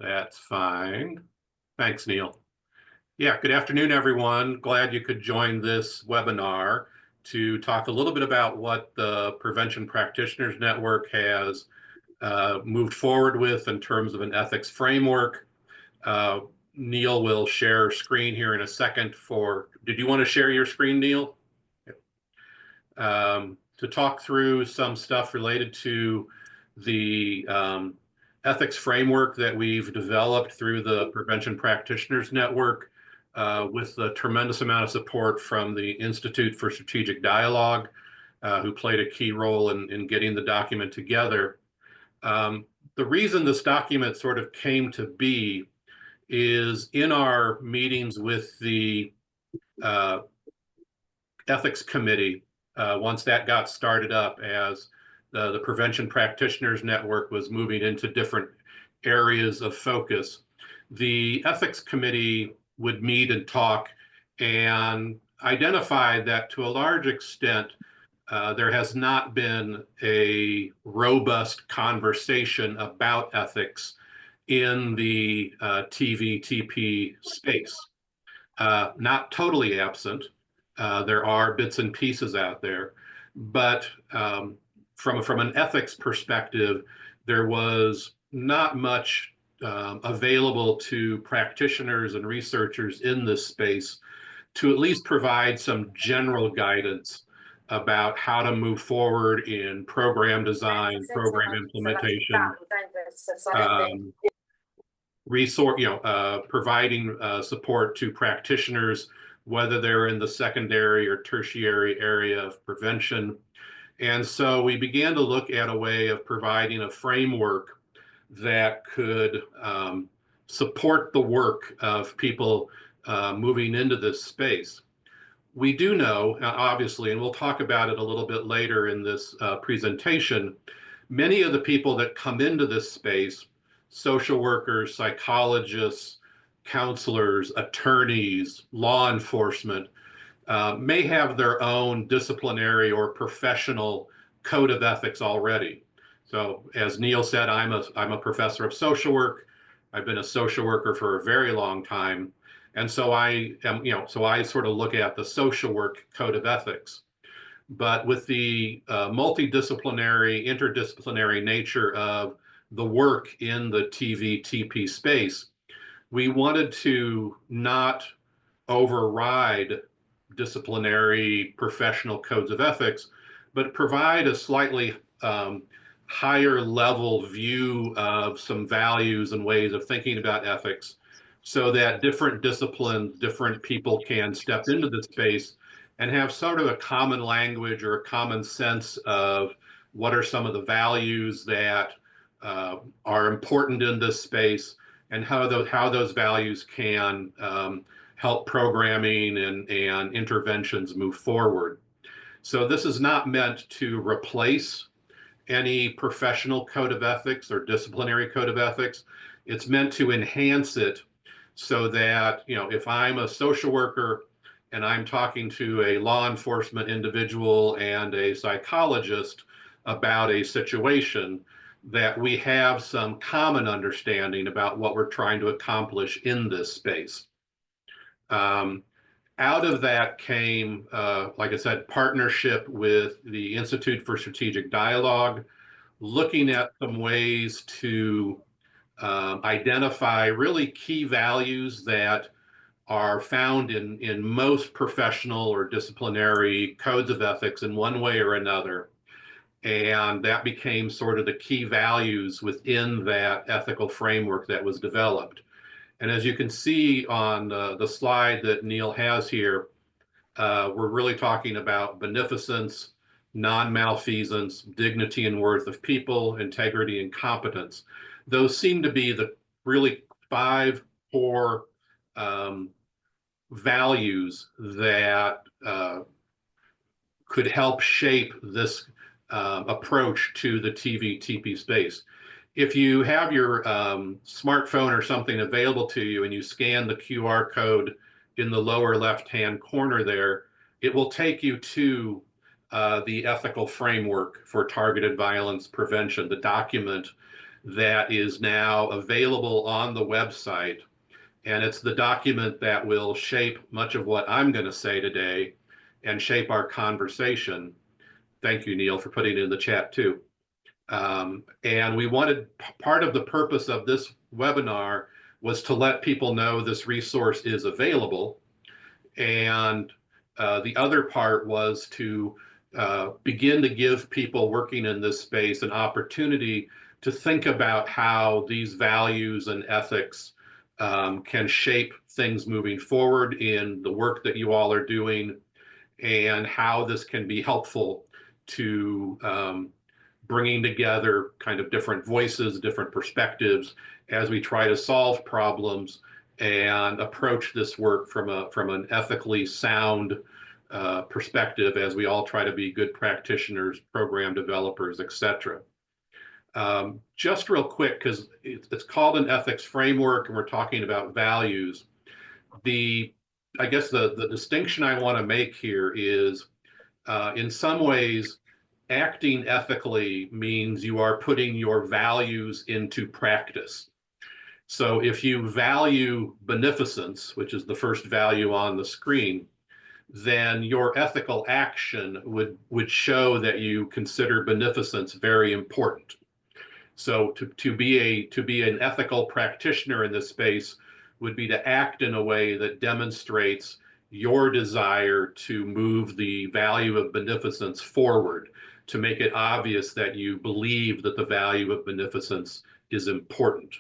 That's fine. Thanks, Neil. Yeah, good afternoon, everyone. Glad you could join this webinar to talk a little bit about what the Prevention Practitioners Network has moved forward with in terms of an ethics framework. Uh, Neil will share screen here in a second did you want to share your screen, Neil? To talk through some stuff related to the ethics framework that we've developed through the Prevention Practitioners Network with a tremendous amount of support from the Institute for Strategic Dialogue, who played a key role in getting the document together. The reason this document sort of came to be is in our meetings with the uh, ethics committee, once that got started up as the Prevention Practitioners Network was moving into different areas of focus, the ethics committee would meet and talk and identify that to a large extent, there has not been a robust conversation about ethics in the TV/TP space. Not totally absent. There are bits and pieces out there, but from an ethics perspective, there was not much available to practitioners and researchers in this space to at least provide some general guidance about how to move forward in program design, program implementation, um, providing support to practitioners, whether they're in the secondary or tertiary area of prevention. And so we began to look at a way of providing a framework that could support the work of people moving into this space. We do know, obviously, and we'll talk about it a little bit later in this presentation, many of the people that come into this space, social workers, psychologists, counselors, attorneys, law enforcement, may have their own disciplinary or professional code of ethics already. So as Neil said, I'm a professor of social work. I've been a social worker for a very long time. And so I sort of look at the social work code of ethics. But with the multidisciplinary, interdisciplinary nature of the work in the TV/TP space, we wanted to not override disciplinary professional codes of ethics, but provide a slightly higher level view of some values and ways of thinking about ethics so that different disciplines, different people can step into the space and have sort of a common language or a common sense of what are some of the values that are important in this space and how those values can help programming and interventions move forward. So this is not meant to replace any professional code of ethics or disciplinary code of ethics. It's meant to enhance it so that, if I'm a social worker and I'm talking to a law enforcement individual and a psychologist about a situation, that we have some common understanding about what we're trying to accomplish in this space. Out of that came, like I said, partnership with the Institute for Strategic Dialogue, looking at some ways to identify really key values that are found in most professional or disciplinary codes of ethics in one way or another. And that became sort of the key values within that ethical framework that was developed. And as you can see on the slide that Neil has here, we're really talking about beneficence, non-malfeasance, dignity and worth of people, integrity and competence. Those seem to be the really 5 core values that could help shape this approach to the TV/TP space. If you have your smartphone or something available to you and you scan the QR code in the lower left-hand corner there, it will take you to the ethical framework for targeted violence prevention, the document that is now available on the website. And it's the document that will shape much of what I'm going to say today and shape our conversation. Thank you, Neil, for putting it in the chat too. And we wanted, part of the purpose of this webinar was to let people know this resource is available. And the other part was to begin to give people working in this space an opportunity to think about how these values and ethics can shape things moving forward in the work that you all are doing, and how this can be helpful to bringing together kind of different voices, different perspectives as we try to solve problems and approach this work from an ethically sound perspective, as we all try to be good practitioners, program developers, etc. Just real quick, because it's called an ethics framework and we're talking about values. I guess the distinction I want to make here is, in some ways, acting ethically means you are putting your values into practice. So if you value beneficence, which is the first value on the screen, then your ethical action would show that you consider beneficence very important. So to be an ethical practitioner in this space would be to act in a way that demonstrates your desire to move the value of beneficence forward, to make it obvious that you believe that the value of beneficence is important.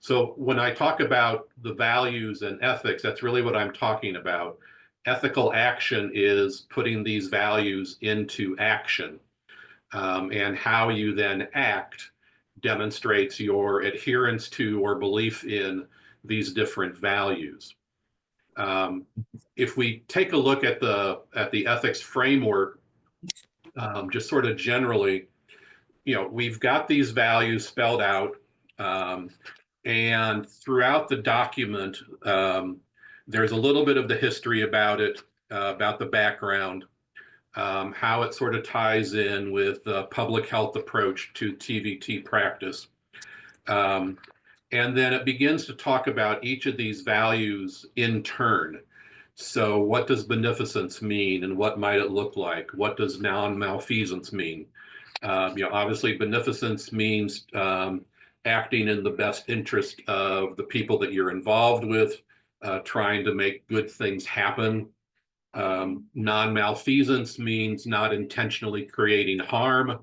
So when I talk about the values and ethics, that's really what I'm talking about. Ethical action is putting these values into action, and how you then act demonstrates your adherence to or belief in these different values. If we take a look at the ethics framework, just sort of generally, we've got these values spelled out, and throughout the document, there's a little bit of the history about it, about the background, how it sort of ties in with the public health approach to TVT practice. And then it begins to talk about each of these values in turn. So what does beneficence mean, and what might it look like? What does non-malfeasance mean? Obviously beneficence means acting in the best interest of the people that you're involved with, trying to make good things happen. Non-malfeasance means not intentionally creating harm.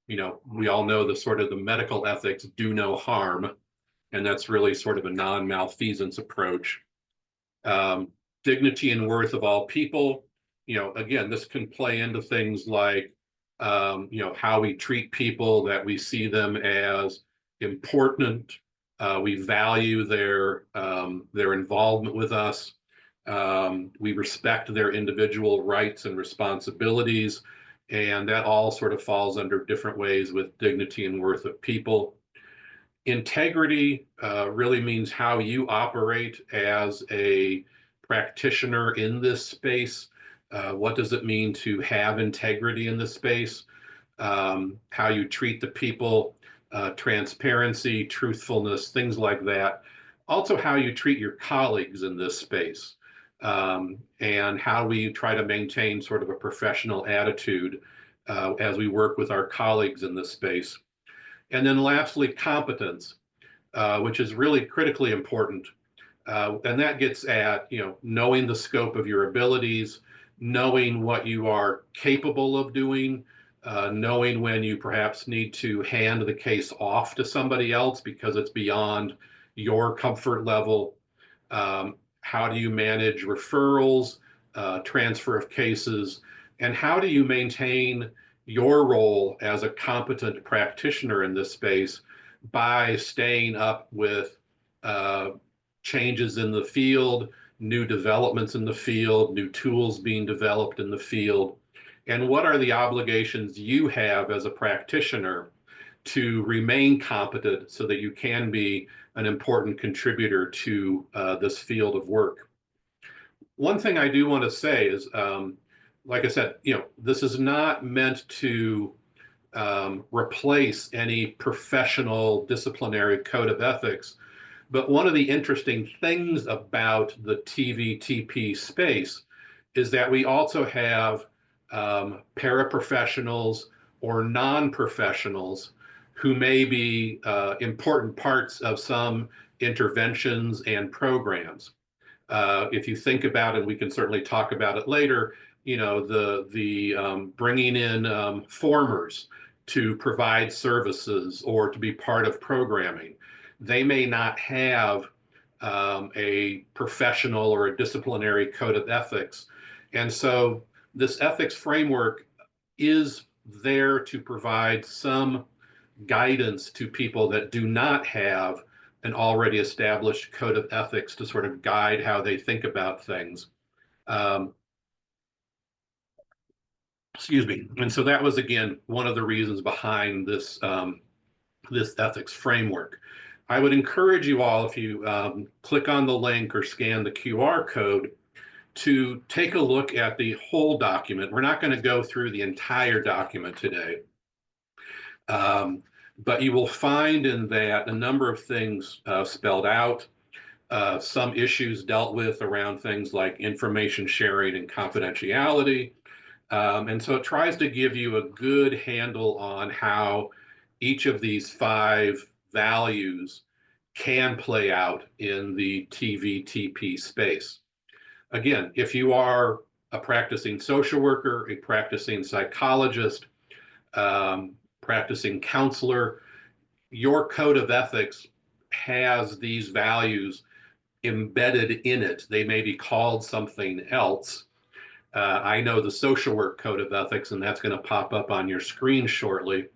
We all know the sort of the medical ethics, do no harm, and that's really sort of a non-malfeasance approach. Dignity and worth of all people. Again, this can play into things like, how we treat people, that we see them as important. We value their involvement with us. We respect their individual rights and responsibilities, and that all sort of falls under different ways with dignity and worth of people. Integrity really means how you operate as a practitioner in this space. What does it mean to have integrity in this space? How you treat the people, transparency, truthfulness, things like that. Also, how you treat your colleagues in this space, and how we try to maintain sort of a professional attitude as we work with our colleagues in this space. And then lastly, competence, which is really critically important. And that gets at, knowing the scope of your abilities, knowing what you are capable of doing, knowing when you perhaps need to hand the case off to somebody else because it's beyond your comfort level. How do you manage referrals, transfer of cases, and how do you maintain your role as a competent practitioner in this space by staying up with changes in the field, new developments in the field, new tools being developed in the field, and what are the obligations you have as a practitioner to remain competent so that you can be an important contributor to this field of work. One thing I do want to say is, like I said, this is not meant to replace any professional disciplinary code of ethics. But one of the interesting things about the TVTP space is that we also have paraprofessionals or non-professionals who may be important parts of some interventions and programs. If you think about it, we can certainly talk about it later. You know, the bringing in formers to provide services or to be part of programming. They may not have a professional or a disciplinary code of ethics, and so this ethics framework is there to provide some guidance to people that do not have an already established code of ethics to sort of guide how they think about things. Um, excuse me. And so that was, again, one of the reasons behind this, this ethics framework. I would encourage you all, if you click on the link or scan the QR code, to take a look at the whole document. We're not going to go through the entire document today. But you will find in that a number of things spelled out, some issues dealt with around things like information sharing and confidentiality. And so it tries to give you a good handle on how each of these 5 values can play out in the TVTP space. Again, if you are a practicing social worker, a practicing psychologist, practicing counselor, your code of ethics has these values embedded in it. They may be called something else. I know the social work code of ethics, and that's going to pop up on your screen shortly.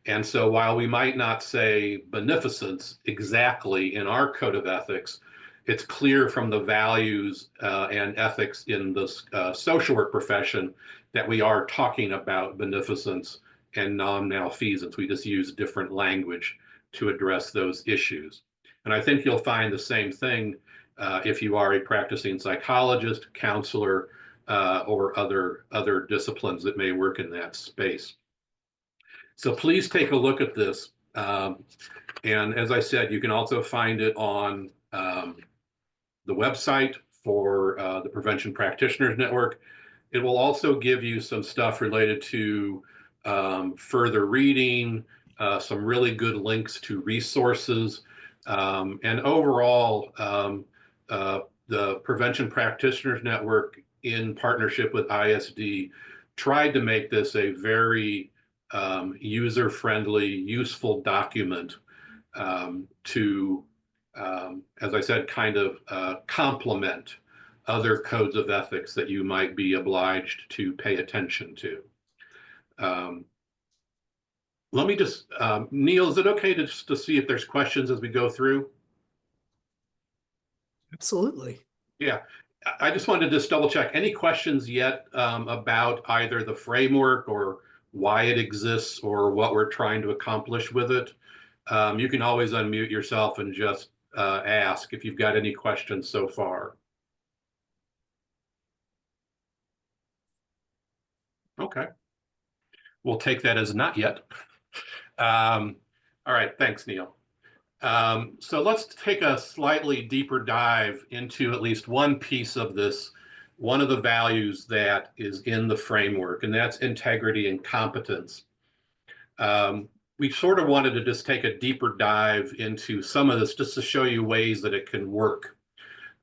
And so while we might not say beneficence exactly in our code of ethics, it's clear from the values and ethics in the social work profession that we are talking about beneficence and non-malfeasance. We just use different language to address those issues. And I think you'll find the same thing if you are a practicing psychologist, counselor, or other disciplines that may work in that space. So please take a look at this. And as I said, you can also find it on the website for the Prevention Practitioners Network. It will also give you some stuff related to further reading, some really good links to resources, and overall, the Prevention Practitioners Network, in partnership with ISD, tried to make this a very user-friendly, useful document to, as I said, kind of complement other codes of ethics that you might be obliged to pay attention to. Let me just, Neil, is it okay to see if there's questions as we go through? Absolutely. Yeah, I just wanted to just double check. Any questions yet about either the framework or why it exists or what we're trying to accomplish with it? You can always unmute yourself and just ask if you've got any questions so far. Okay. We'll take that as not yet. All right, thanks, Neil. So let's take a slightly deeper dive into at least one piece of this, one of the values that is in the framework, and that's integrity and competence. We sort of wanted to just take a deeper dive into some of this just to show you ways that it can work.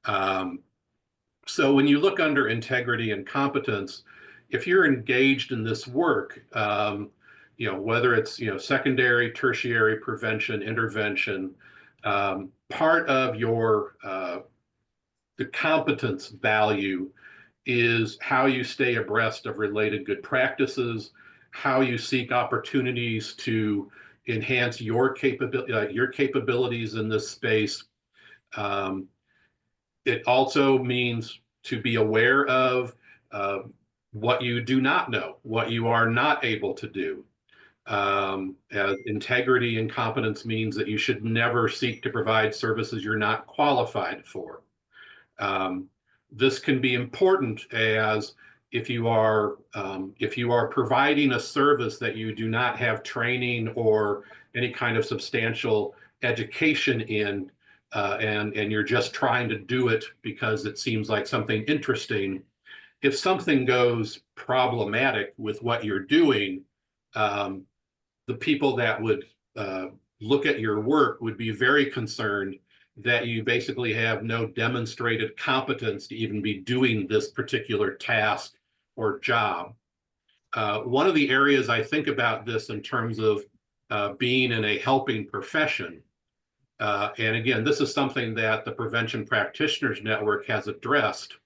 So when you look under integrity and competence, if you're engaged in this work, whether it's secondary, tertiary prevention, intervention, part of your the competence value is how you stay abreast of related good practices, how you seek opportunities to enhance your capabilities in this space. It also means to be aware of what you do not know, what you are not able to do. Integrity and competence means that you should never seek to provide services you're not qualified for. This can be important as if you are providing a service that you do not have training or any kind of substantial education in, and you're just trying to do it because it seems like something interesting, if something goes problematic with what you're doing, um, the people that would look at your work would be very concerned that you basically have no demonstrated competence to even be doing this particular task or job. One of the areas I think about this in terms of being in a helping profession, and again, this is something that the Prevention Practitioners Network has addressed.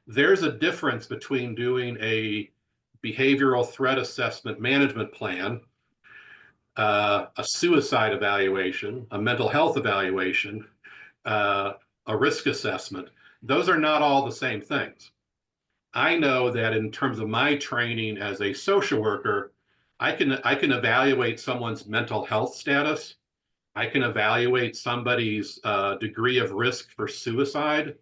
There's a difference between doing a behavioral threat assessment management plan, a suicide evaluation, a mental health evaluation, uh, a risk assessment. Those are not all the same things. I know that in terms of my training as a social worker, I can evaluate someone's mental health status. I can evaluate somebody's degree of risk for suicide.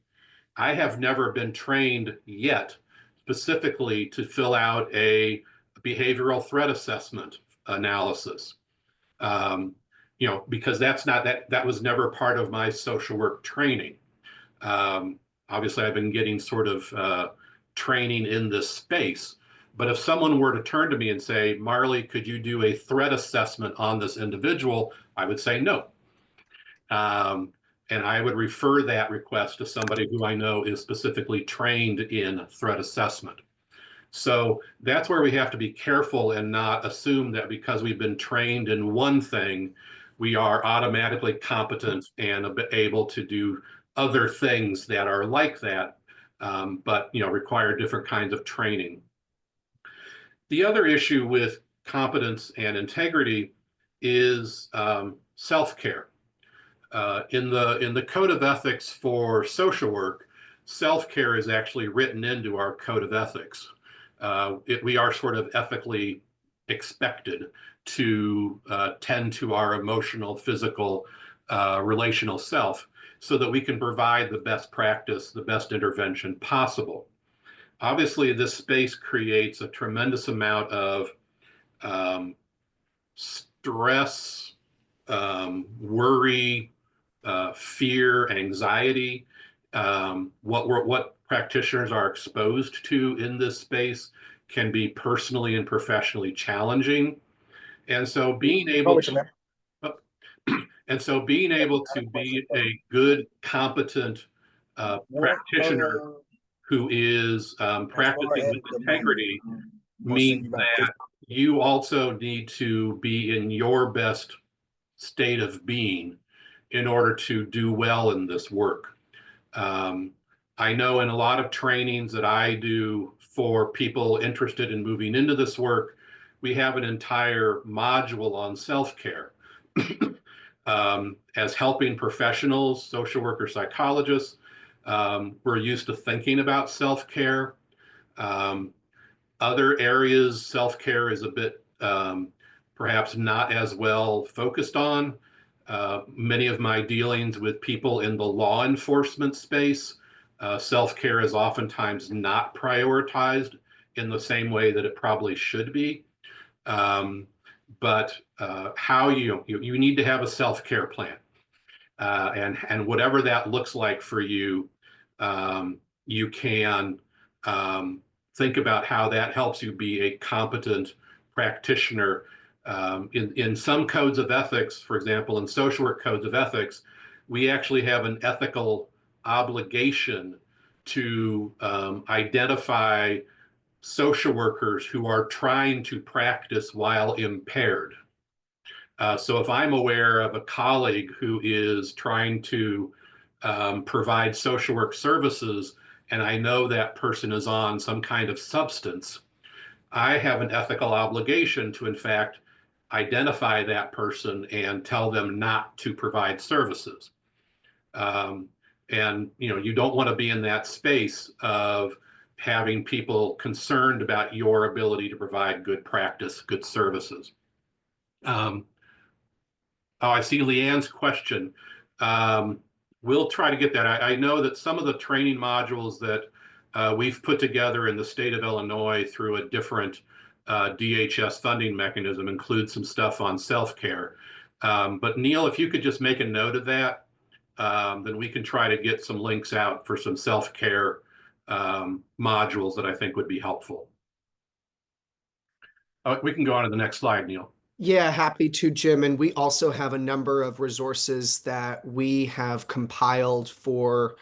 I have never been trained yet specifically to fill out a behavioral threat assessment analysis. Um, because that was never part of my social work training. Um, Obviously, I've been getting sort of training in this space. But if someone were to turn to me and say, Marley, could you do a threat assessment on this individual? I would say no. Um, and I would refer that request to somebody who I know is specifically trained in threat assessment. So that's where we have to be careful and not assume that because we've been trained in one thing, we are automatically competent and able to do other things that are like that, but require different kinds of training. The other issue with competence and integrity is self-care. In the code of ethics for social work, self-care is actually written into our code of ethics. We are sort of ethically expected to tend to our emotional, physical, relational self so that we can provide the best practice, the best intervention possible. Obviously, this space creates a tremendous amount of um, stress, worry, fear, anxiety. What practitioners are exposed to in this space can be personally and professionally challenging. And so being able to and so being able to be a good, competent practitioner who is practicing with integrity means that you also need to be in your best state of being in order to do well in this work. Um, I know in a lot of trainings that I do for people interested in moving into this work, we have an entire module on self-care. As helping professionals, social workers, psychologists, we're used to thinking about self-care. Um, Other areas, self-care is a bit perhaps not as well focused on. Many of my dealings with people in the law enforcement space, self-care is oftentimes not prioritized in the same way that it probably should be. Um, but how you need to have a self-care plan, and whatever that looks like for you, you can think about how that helps you be a competent practitioner. In some codes of ethics, for example, in social work codes of ethics, we actually have an ethical obligation to identify social workers who are trying to practice while impaired. So if I'm aware of a colleague who is trying to provide social work services and I know that person is on some kind of substance, I have an ethical obligation to, in fact, identify that person and tell them not to provide services. Um, and you don't want to be in that space of having people concerned about your ability to provide good practice, good services. Um, Oh, I see Leanne's question. Um, we'll try to get that. I know that some of the training modules that we've put together in the state of Illinois through a different DHS funding mechanism, includes some stuff on self-care. But Neil, if you could just make a note of that, then we can try to get some links out for some self-care modules that I think would be helpful. We can go on to the next slide, Neil. Yeah, happy to, Jim. And we also have a number of resources that we have compiled for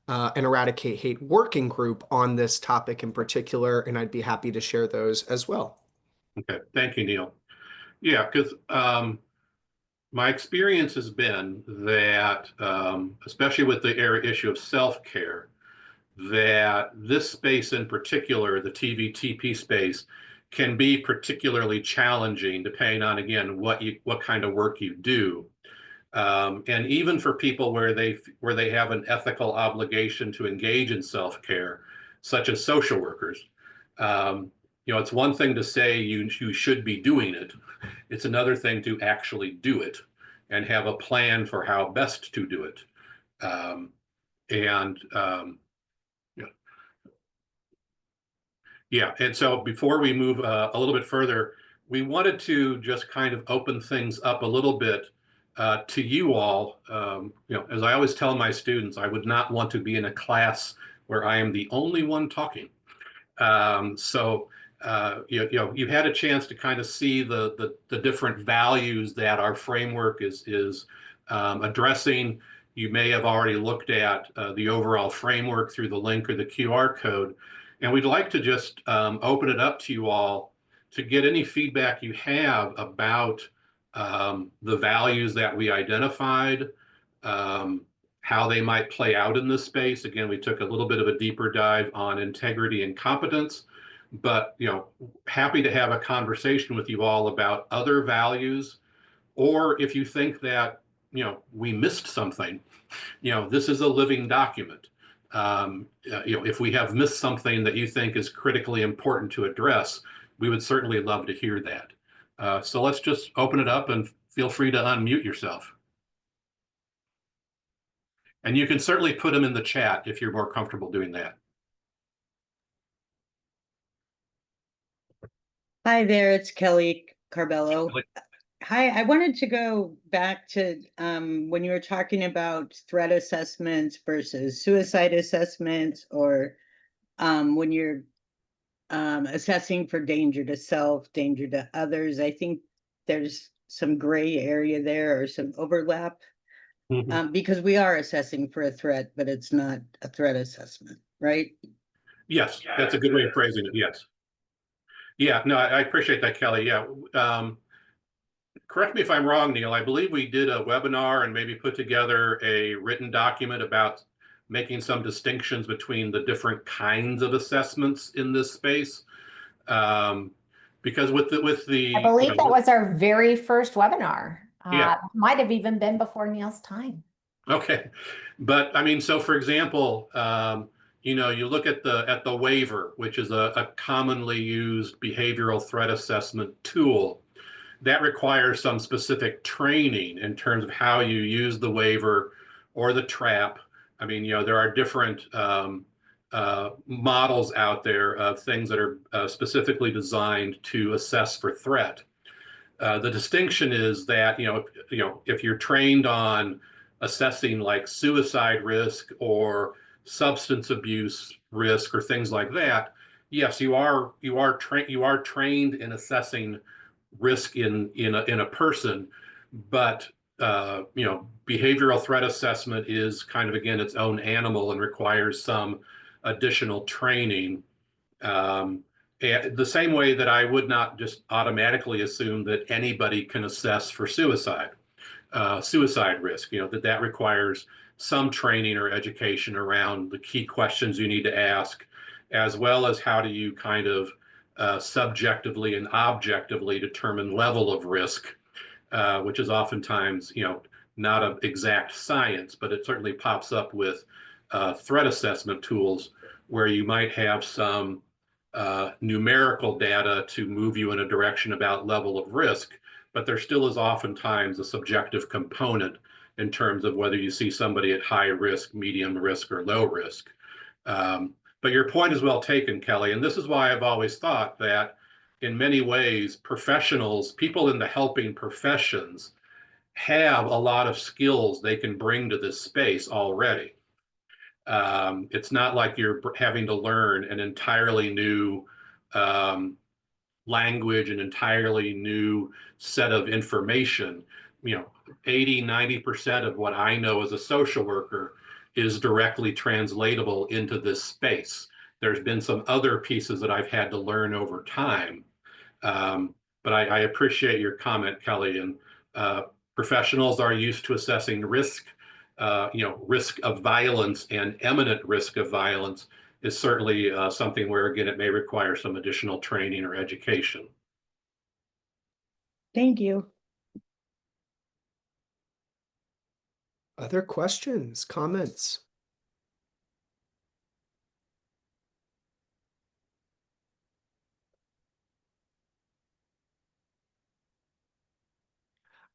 an Eradicate Hate working group on this topic in particular, and I'd be happy to share those as well. Okay, thank you, Neil. Yeah, because my experience has been that, especially with the issue of self-care, that this space in particular, the TVTP space, can be particularly challenging depending on, again, what kind of work you do. And even for people where they have an ethical obligation to engage in self-care, such as social workers, it's one thing to say you should be doing it. It's another thing to actually do it and have a plan for how best to do it. And Yeah, and so before we move a little bit further, we wanted to just kind of open things up a little bit to you all. As I always tell my students, I would not want to be in a class where I am the only one talking. You've had a chance to kind of see the different values that our framework is addressing. You may have already looked at the overall framework through the link or the QR code. And we'd like to just open it up to you all to get any feedback you have about the values that we identified, how they might play out in this space. Again, we took a little bit of a deeper dive on integrity and competence, but happy to have a conversation with you all about other values, or if you think that we missed something, this is a living document. If we have missed something that you think is critically important to address, we would certainly love to hear that. So let's just open it up and feel free to unmute yourself. And you can certainly put them in the chat if you're more comfortable doing that. Hi there, it's Kelly Carbello. Hi, I wanted to go back to when you were talking about threat assessments versus suicide assessments, or when you're assessing for danger to self, danger to others. I think there's some gray area there or some overlap because we are assessing for a threat, but it's not a threat assessment, right? Yes, that's a good way of phrasing it, yes. Yeah, no, I appreciate that, Kelly. Yeah. Correct me if I'm wrong, Neil. I believe we did a webinar and maybe put together a written document about making some distinctions between the different kinds of assessments in this space. Because with the I believe that was our very first webinar. Yeah. Might have even been before Neil's time. Okay, but I mean, so for example, you look at the waiver, which is a commonly used behavioral threat assessment tool. That requires some specific training in terms of how you use the waiver or the trap. I mean, there are different models out there of things that are specifically designed to assess for threat. The distinction is that, if you're trained on assessing like suicide risk or substance abuse risk or things like that, yes, you are trained in assessing risk in a person, but behavioral threat assessment is kind of, again, its own animal and requires some additional training. And the same way that I would not just automatically assume that anybody can assess for suicide risk, that requires some training or education around the key questions you need to ask, as well as how do you kind of subjectively and objectively determine level of risk, which is oftentimes, not an exact science, but it certainly pops up with threat assessment tools where you might have some numerical data to move you in a direction about level of risk, but there still is oftentimes a subjective component in terms of whether you see somebody at high risk, medium risk, or low risk. But But your point is well taken, Kelly. And this is why I've always thought that in many ways, professionals, people in the helping professions, have a lot of skills they can bring to this space already. It's not like you're having to learn an entirely new language, an entirely new set of information. 80–90% of what I know as a social worker is directly translatable into this space. There's been some other pieces that I've had to learn over time. But I appreciate your comment, Kelly. And professionals are used to assessing risk. Risk of violence and imminent risk of violence is certainly something where, again, it may require some additional training or education. Thank you. Other questions, comments?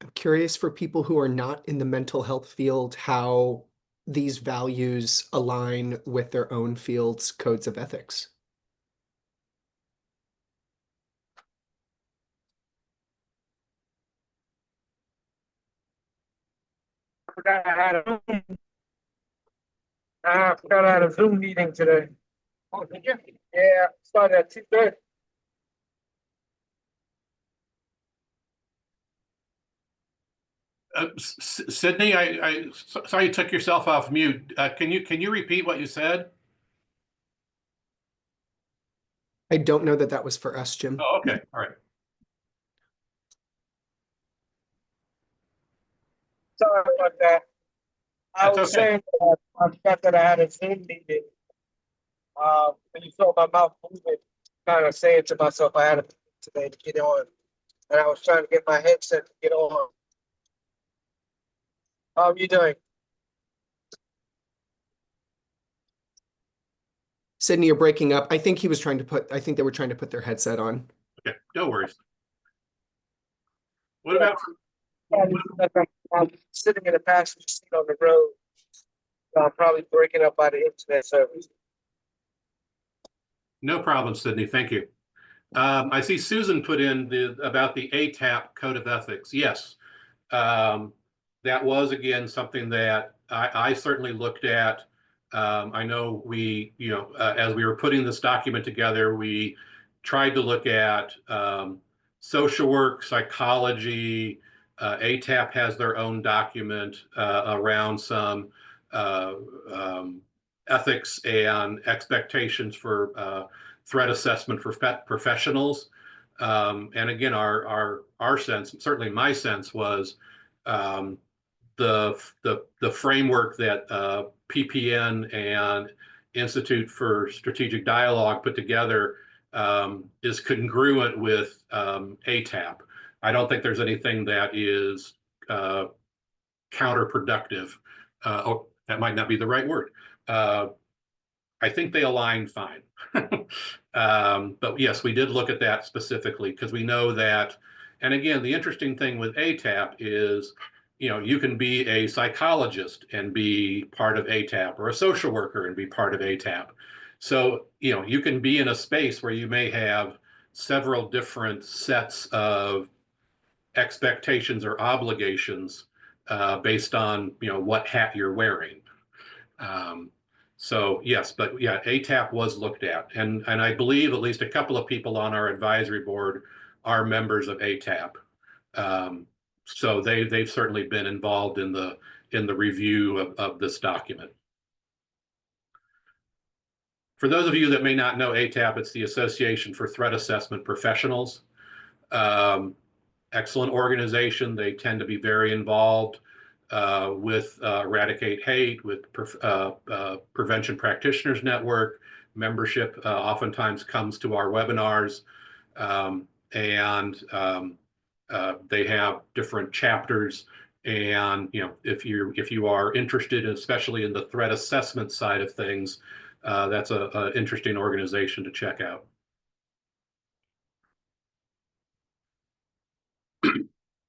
I'm curious for people who are not in the mental health field, how these values align with their own field's codes of ethics. I forgot I had a Zoom meeting today. Oh, did you? Yeah, started at 2:30. Sydney, I sorry you took yourself off mute. Can you repeat what you said? I don't know that that was for us, Jim. Oh, okay. All right. Sorry about that. I That's was okay. saying I forgot that I had a Zoom meeting. When you saw my mouth moving, kind of saying to myself, I had a meeting today to get on, and I was trying to get my headset to get on. How are you doing? Sydney, you're breaking up. I think they were trying to put their headset on. Okay, no worries. What about I'm sitting in a passenger seat on the road. So I'm probably breaking up by the internet service. no problem, Sydney? Thank you. I see Susan put in about the ATAP code of ethics. Yes, that was again something that I certainly looked at. I know we, as we were putting this document together, we tried to look at social work, psychology. ATAP has their own document around some ethics and expectations for threat assessment for professionals. And again, our sense, certainly my sense, was the framework that PPN and Institute for Strategic Dialogue put together is congruent with ATAP. I don't think there's anything that is counterproductive. Oh, that might not be the right word. I think they align fine. But yes, we did look at that specifically because we know that, and again, the interesting thing with ATAP is, you can be a psychologist and be part of ATAP, or a social worker and be part of ATAP. So, you can be in a space where you may have several different sets of expectations or obligations based on, what hat you're wearing. So yes, but yeah, ATAP was looked at, and I believe at least a couple of people on our advisory board are members of ATAP. So they've certainly been involved in the review of this document. For those of you that may not know ATAP, it's the Association for Threat Assessment Professionals. Excellent organization. They tend to be very involved with Eradicate Hate, with Prevention Practitioners Network. Membership oftentimes comes to our webinars, and they have different chapters. And if you are interested, especially in the threat assessment side of things, that's an interesting organization to check out.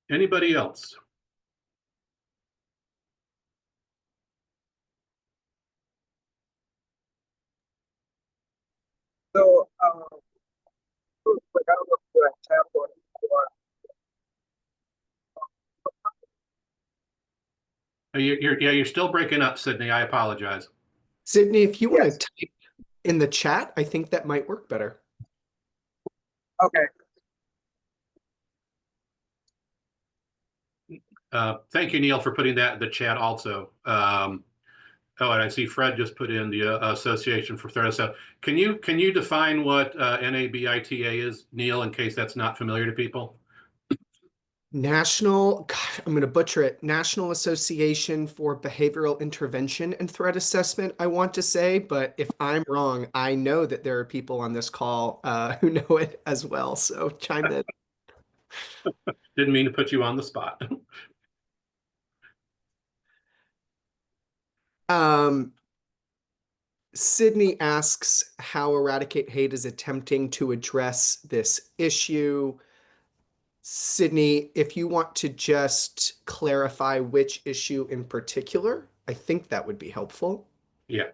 Anybody else? So, real quick, I don't know if you have tap on it before. You're still breaking up, Sydney. I apologize. Sydney, if you want Yes. to type in the chat, I think that might work better. Okay. Thank you, Neil, for putting that in the chat also. Oh, and I see Fred just put in the Association for Threat Assessment. Can you define what NABITA is, Neil, in case that's not familiar to people? God, I'm going to butcher it. National Association for Behavioral Intervention and Threat Assessment, I want to say, but if I'm wrong, I know that there are people on this call who know it as well. So chime in. Didn't mean to put you on the spot. Sydney asks how Eradicate Hate is attempting to address this issue. Sydney, if you want to just clarify which issue in particular, I think that would be helpful. Yeah.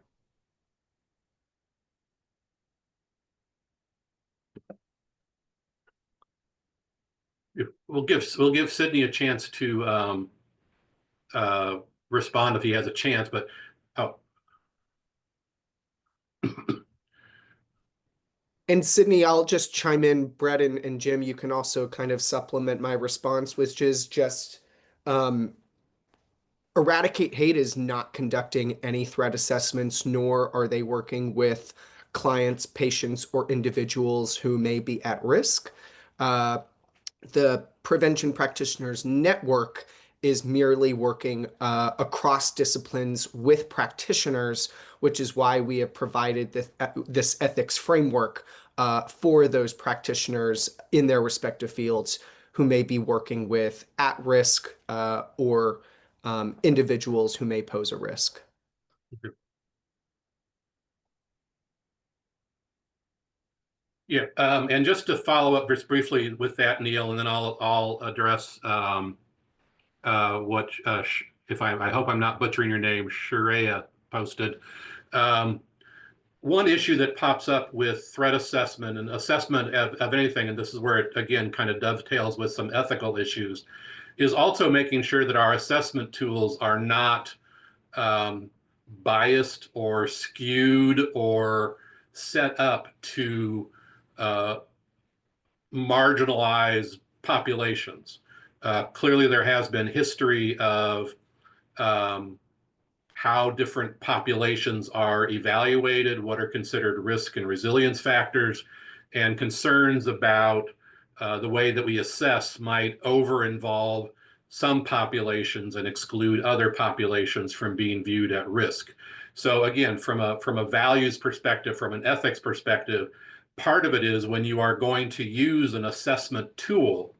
We'll give Sydney a chance to respond if he has a chance, but oh. And Sydney, I'll just chime in. Brett and Jim, you can also kind of supplement my response, which is just Eradicate Hate is not conducting any threat assessments, nor are they working with clients, patients, or individuals who may be at risk. The Prevention Practitioners Network is merely working across disciplines with practitioners, which is why we have provided this ethics framework for those practitioners in their respective fields who may be working with at-risk or individuals who may pose a risk. Yeah, and just to follow up just briefly with that, Neil, and then I'll address what if I hope I'm not butchering your name, Sharia posted. One issue that pops up with threat assessment and assessment of anything, and this is where it again kind of dovetails with some ethical issues, is also making sure that our assessment tools are not biased or skewed or set up to marginalized populations. Clearly, there has been history of how different populations are evaluated, what are considered risk and resilience factors, and concerns about the way that we assess might over-involve some populations and exclude other populations from being viewed at risk. So again, from a values perspective, from an ethics perspective, part of it is when you are going to use an assessment tool,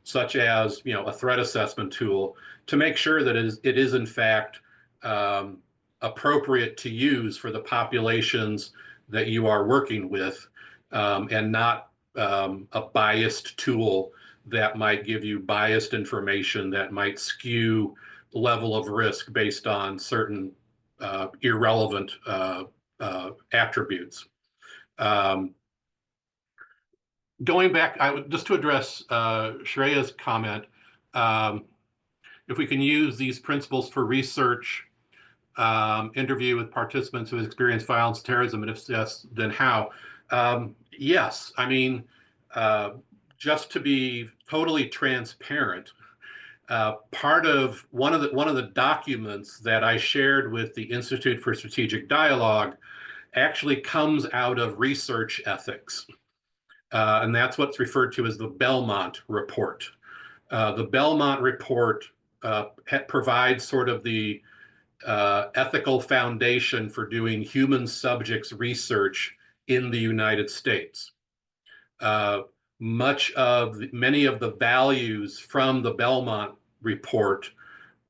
such as a threat assessment tool, to make sure that it is in fact appropriate to use for the populations that you are working with, and not a biased tool that might give you biased information that might skew level of risk based on certain irrelevant attributes. Going back, just to address Shreya's comment, if we can use these principles for research, interview with participants who have experienced violence, terrorism, and if yes, then how? Yes, I mean, just to be totally transparent, part of one of the documents that I shared with the Institute for Strategic Dialogue actually comes out of research ethics, and that's what's referred to as the Belmont Report. The Belmont Report provides sort of the ethical foundation for doing human subjects research in the United States. Many of the values from the Belmont Report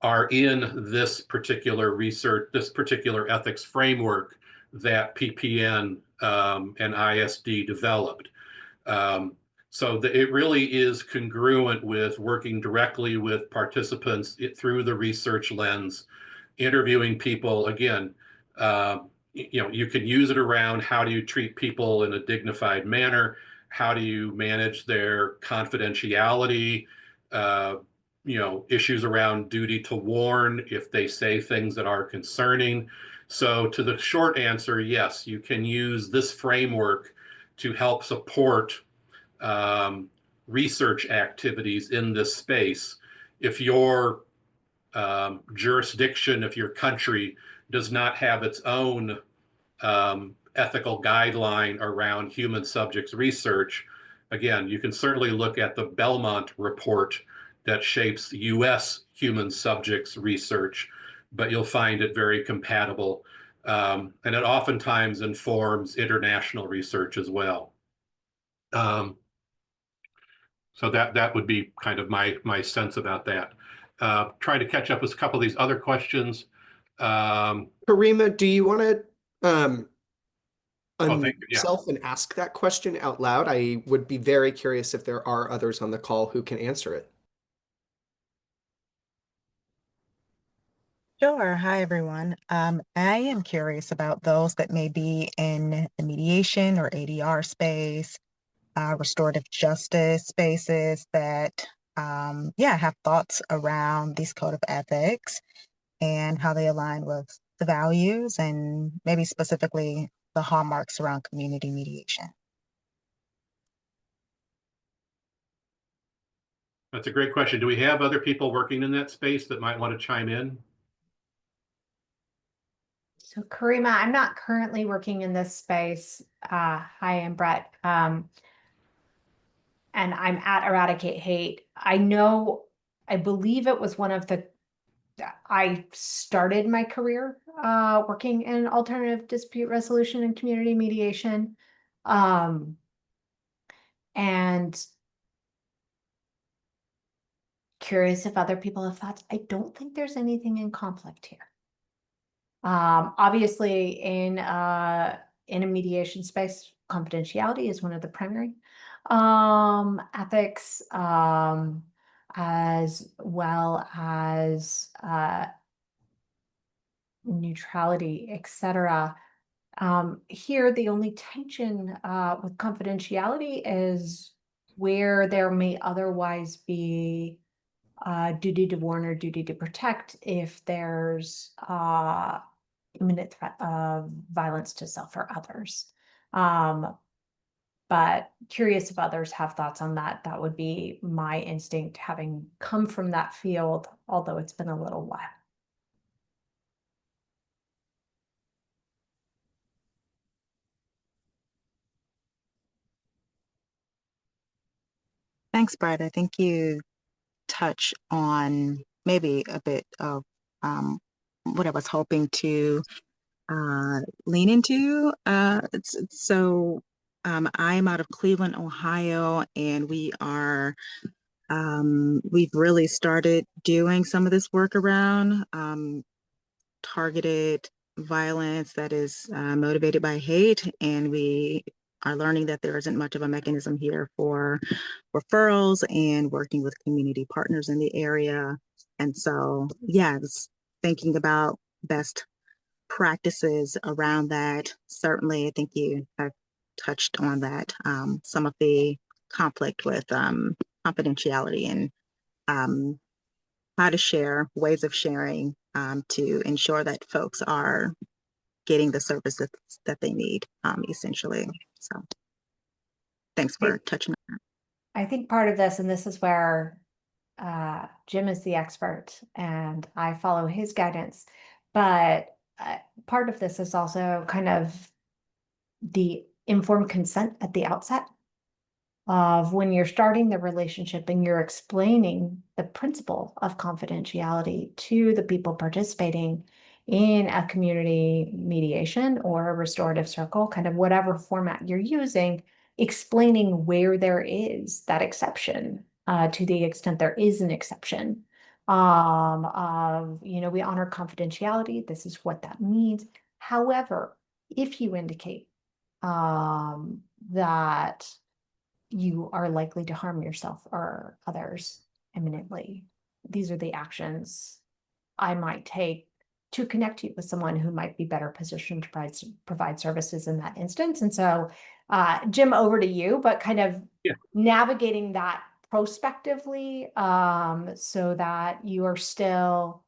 are in this particular research, this particular ethics framework that PPN and ISD developed. So it really is congruent with working directly with participants through the research lens, interviewing people, again, you can use it around how do you treat people in a dignified manner, how do you manage their confidentiality, issues around duty to warn if they say things that are concerning. So to the short answer, yes, you can use this framework to help support research activities in this space. If your jurisdiction, if your country does not have its own ethical guideline around human subjects research, again, you can certainly look at the Belmont report that shapes US human subjects research, but you'll find it very compatible. And it oftentimes informs international research as well. So that would be kind of my sense about that. Trying to catch up with a couple of these other questions. Karima, do you want to Thank unmute you. Yeah. yourself and ask that question out loud? I would be very curious if there are others on the call who can answer it. Sure. Hi, everyone. I am curious about those that may be in the mediation or ADR space, restorative justice spaces that, have thoughts around these code of ethics and how they align with the values and maybe specifically the hallmarks around community mediation. That's a great question. Do we have other people working in that space that might want to chime in? So Karima, I'm not currently working in this space. Hi, I'm Brett. And I'm at Eradicate Hate. I believe it was I started my career working in alternative dispute resolution and community mediation. And curious if other people have thoughts. I don't think there's anything in conflict here. Obviously in a mediation space, confidentiality is one of the primary ethics, as well as neutrality, etc. Here, the only tension with confidentiality is where there may otherwise be duty to warn or duty to protect if there's imminent threat of violence to self or others. But curious if others have thoughts on that. That would be my instinct, having come from that field, although it's been a little while. Thanks, Brett. I think you touch on maybe a bit of what I was hoping to lean into. I'm out of Cleveland, Ohio, and we've really started doing some of this work around targeted violence that is motivated by hate, and we are learning that there isn't much of a mechanism here for referrals and working with community partners in the area. And so, I was thinking about best practices around that. Certainly, I think you have touched on that. Some of the conflict with confidentiality and how to share, ways of sharing to ensure that folks are getting the services that they need, essentially. So thanks for touching on that. I think part of this, and this is where Jim is the expert and I follow his guidance, but part of this is also kind of the informed consent at the outset of when you're starting the relationship and you're explaining the principle of confidentiality to the people participating in a community mediation or a restorative circle, kind of whatever format you're using, explaining where there is that exception, to the extent there is an exception, we honor confidentiality. This is what that means. However, if you indicate that you are likely to harm yourself or others imminently, these are the actions I might take to connect you with someone who might be better positioned to provide services in that instance. And so, Jim, over to you, but kind of navigating that prospectively, so that you are still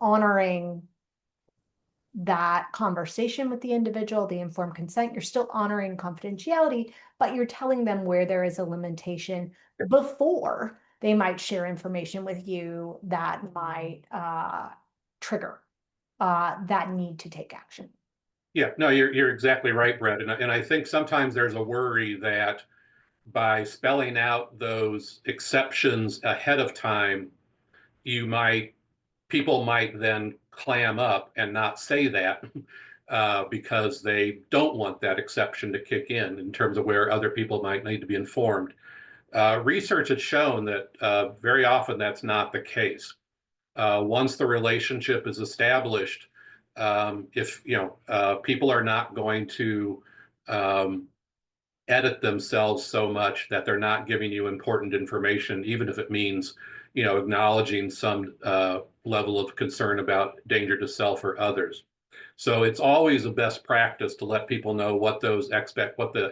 honoring that conversation with the individual, the informed consent. You're still honoring confidentiality, but you're telling them where there is a limitation before they might share information with you that might trigger that need to take action. Yeah, no, you're exactly right, Brett. And I think sometimes there's a worry that by spelling out those exceptions ahead of time, people might then clam up and not say that because they don't want that exception to kick in terms of where other people might need to be informed. Research has shown that very often that's not the case. Once the relationship is established, if people are not going to edit themselves so much that they're not giving you important information, even if it means acknowledging some level of concern about danger to self or others. So it's always a best practice to let people know what the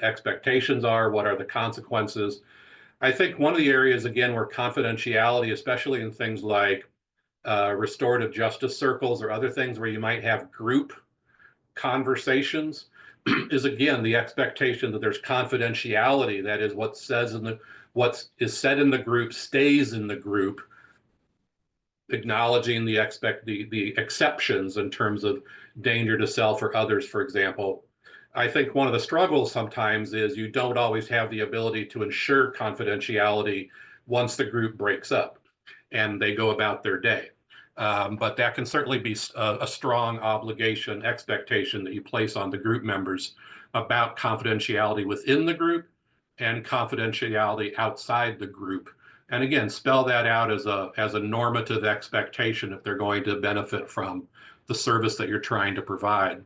expectations are, what are the consequences. I think one of the areas, again, where confidentiality, especially in things like restorative justice circles or other things where you might have group conversations, is again the expectation that there's confidentiality. That is, what is said in the group stays in the group, acknowledging the exceptions in terms of danger to self or others, for example. I think one of the struggles sometimes is you don't always have the ability to ensure confidentiality once the group breaks up and they go about their day. But that can certainly be a strong expectation that you place on the group members about confidentiality within the group and confidentiality outside the group. And again, spell that out as a normative expectation if they're going to benefit from the service that you're trying to provide.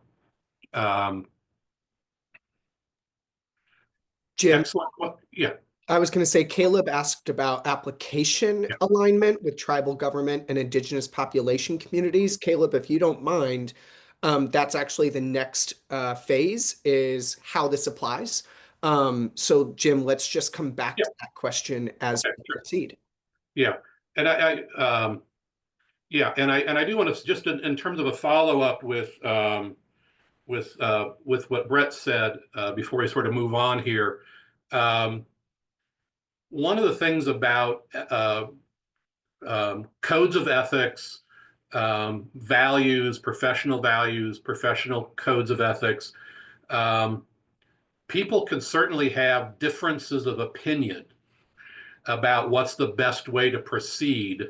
Jim, Excellent. Yeah. I was going to say, Caleb asked about application alignment with tribal government and indigenous population communities. Caleb, if you don't mind, that's actually the next phase, is how this applies. So Jim, let's just come back to that question as we proceed. Yeah. And I do want to just in terms of a follow-up with what Brett said before we sort of move on here. One of the things about codes of ethics, professional codes of ethics, people can certainly have differences of opinion about what's the best way to proceed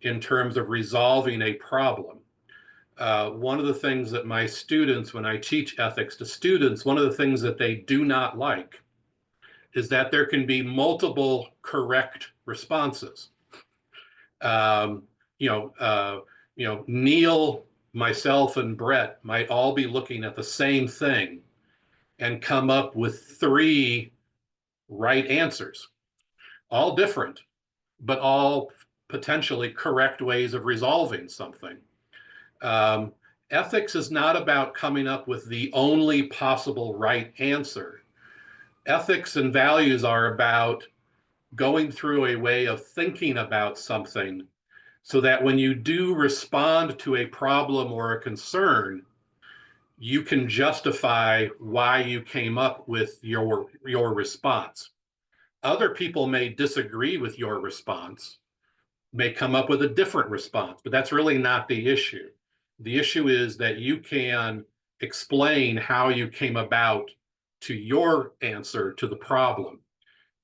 in terms of resolving a problem. One of the things that my students, when I teach ethics to students, one of the things that they do not like is that there can be multiple correct responses. Neil, myself, and Brett might all be looking at the same thing and come up with 3 right answers, all different, but all potentially correct ways of resolving something. Ethics is not about coming up with the only possible right answer. Ethics and values are about going through a way of thinking about something so that when you do respond to a problem or a concern, you can justify why you came up with your response. Other people may disagree with your response, may come up with a different response, but that's really not the issue. The issue is that you can explain how you came about to your answer to the problem.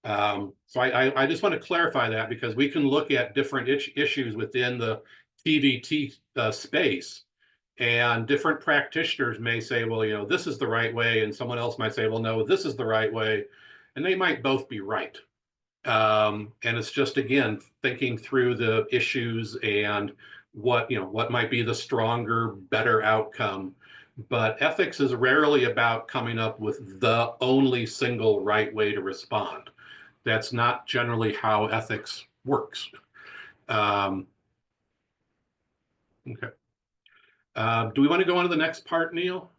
So I just want to clarify that, because we can look at different issues within the TVT space, and different practitioners may say, well, this is the right way, and someone else might say, well, no, this is the right way, and they might both be right. And it's just, again, thinking through the issues and what might be the stronger, better outcome. But ethics is rarely about coming up with the only single right way to respond. That's not generally how ethics works. Okay. Do we want to go on to the next part, Neil?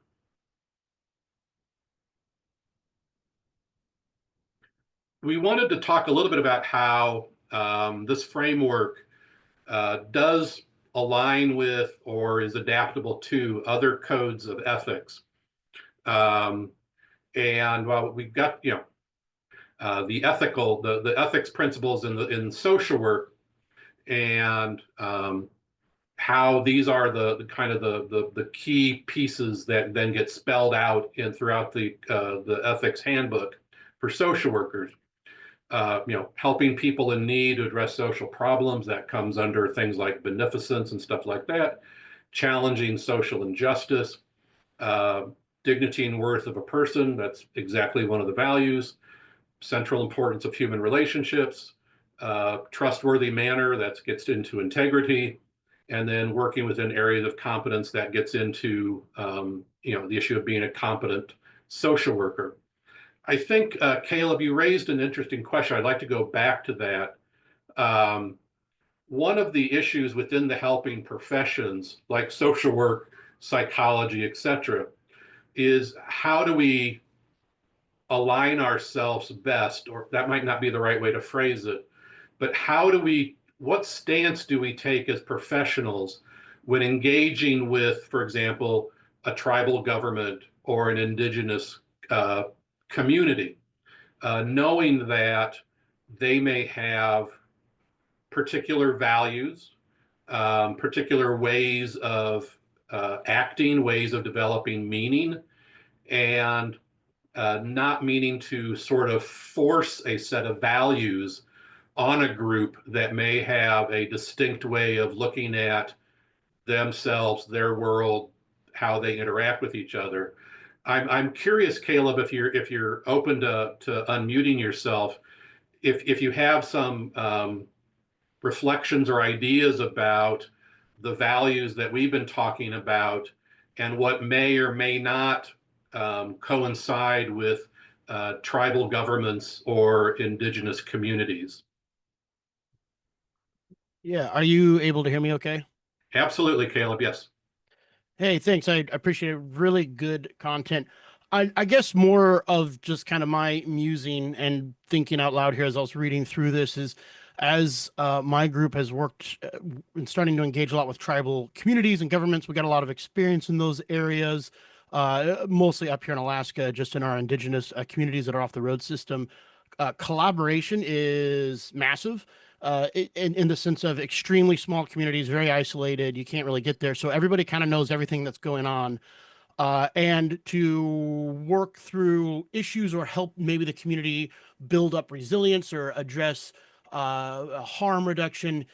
We wanted to talk a little bit about how this framework does align with or is adaptable to other codes of ethics. And while we've got, the ethics principles in social work, and how these are the kind of the key pieces that then get spelled out throughout the ethics handbook for social workers. Helping people in need to address social problems, that comes under things like beneficence and stuff like that. Challenging social injustice, dignity and worth of a person, that's exactly one of the values. Central importance of human relationships, trustworthy manner, that gets into integrity, and then working within areas of competence, that gets into the issue of being a competent social worker. I think, Caleb, you raised an interesting question. I'd like to go back to that. One of the issues within the helping professions, like social work, psychology, etc., is how do we align ourselves best, or that might not be the right way to phrase it, but what stance do we take as professionals when engaging with, for example, a tribal government or an indigenous community, knowing that they may have particular values, particular ways of acting, ways of developing meaning, and not meaning to sort of force a set of values on a group that may have a distinct way of looking at themselves, their world, how they interact with each other. I'm curious, Caleb, if you're open to unmuting yourself, if you have some reflections or ideas about the values that we've been talking about and what may or may not coincide with tribal governments or indigenous communities. Yeah, are you able to hear me okay? Absolutely, Caleb, yes. Hey, thanks. I appreciate it. Really good content. I guess more of just kind of my musing and thinking out loud here as I was reading through this is as my group has worked and starting to engage a lot with tribal communities and governments, we got a lot of experience in those areas, mostly up here in Alaska, just in our indigenous communities that are off the road system. Collaboration is massive. In the sense of extremely small communities, very isolated. You can't really get there. So everybody kind of knows everything that's going on. And to work through issues or help maybe the community build up resilience or address harm reduction,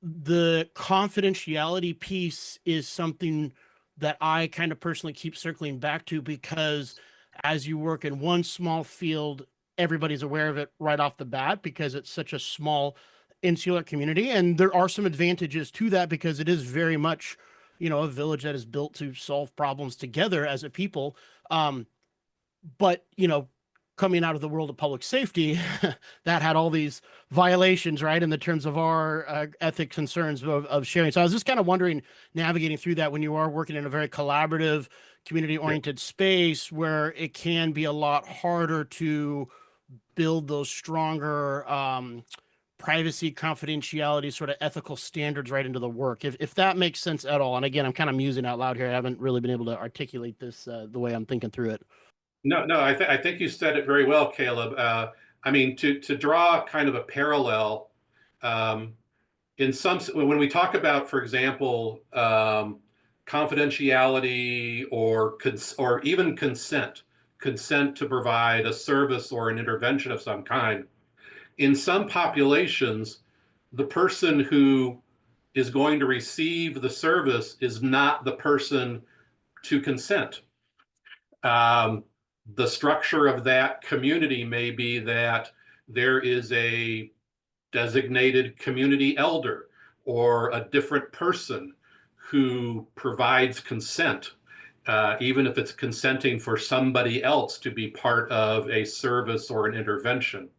the confidentiality piece is something that I kind of personally keep circling back to, because as you work in one small field, everybody's aware of it right off the bat because it's such a small insular community. And there are some advantages to that because it is very much, a village that is built to solve problems together as a people. But coming out of the world of public safety, that had all these violations, right, in the terms of our ethic concerns of sharing. So I was just kind of wondering, navigating through that when you are working in a very collaborative, community-oriented space where it can be a lot harder to build those stronger privacy, confidentiality, sort of ethical standards right into the work, if that makes sense at all. And again, I'm kind of musing out loud here. I haven't really been able to articulate this the way I'm thinking through it. No, I think you said it very well, Caleb. I mean, to draw kind of a parallel, when we talk about, for example, confidentiality or even consent to provide a service or an intervention of some kind, in some populations, the person who is going to receive the service is not the person to consent. The structure of that community may be that there is a designated community elder or a different person who provides consent, even if it's consenting for somebody else to be part of a service or an intervention.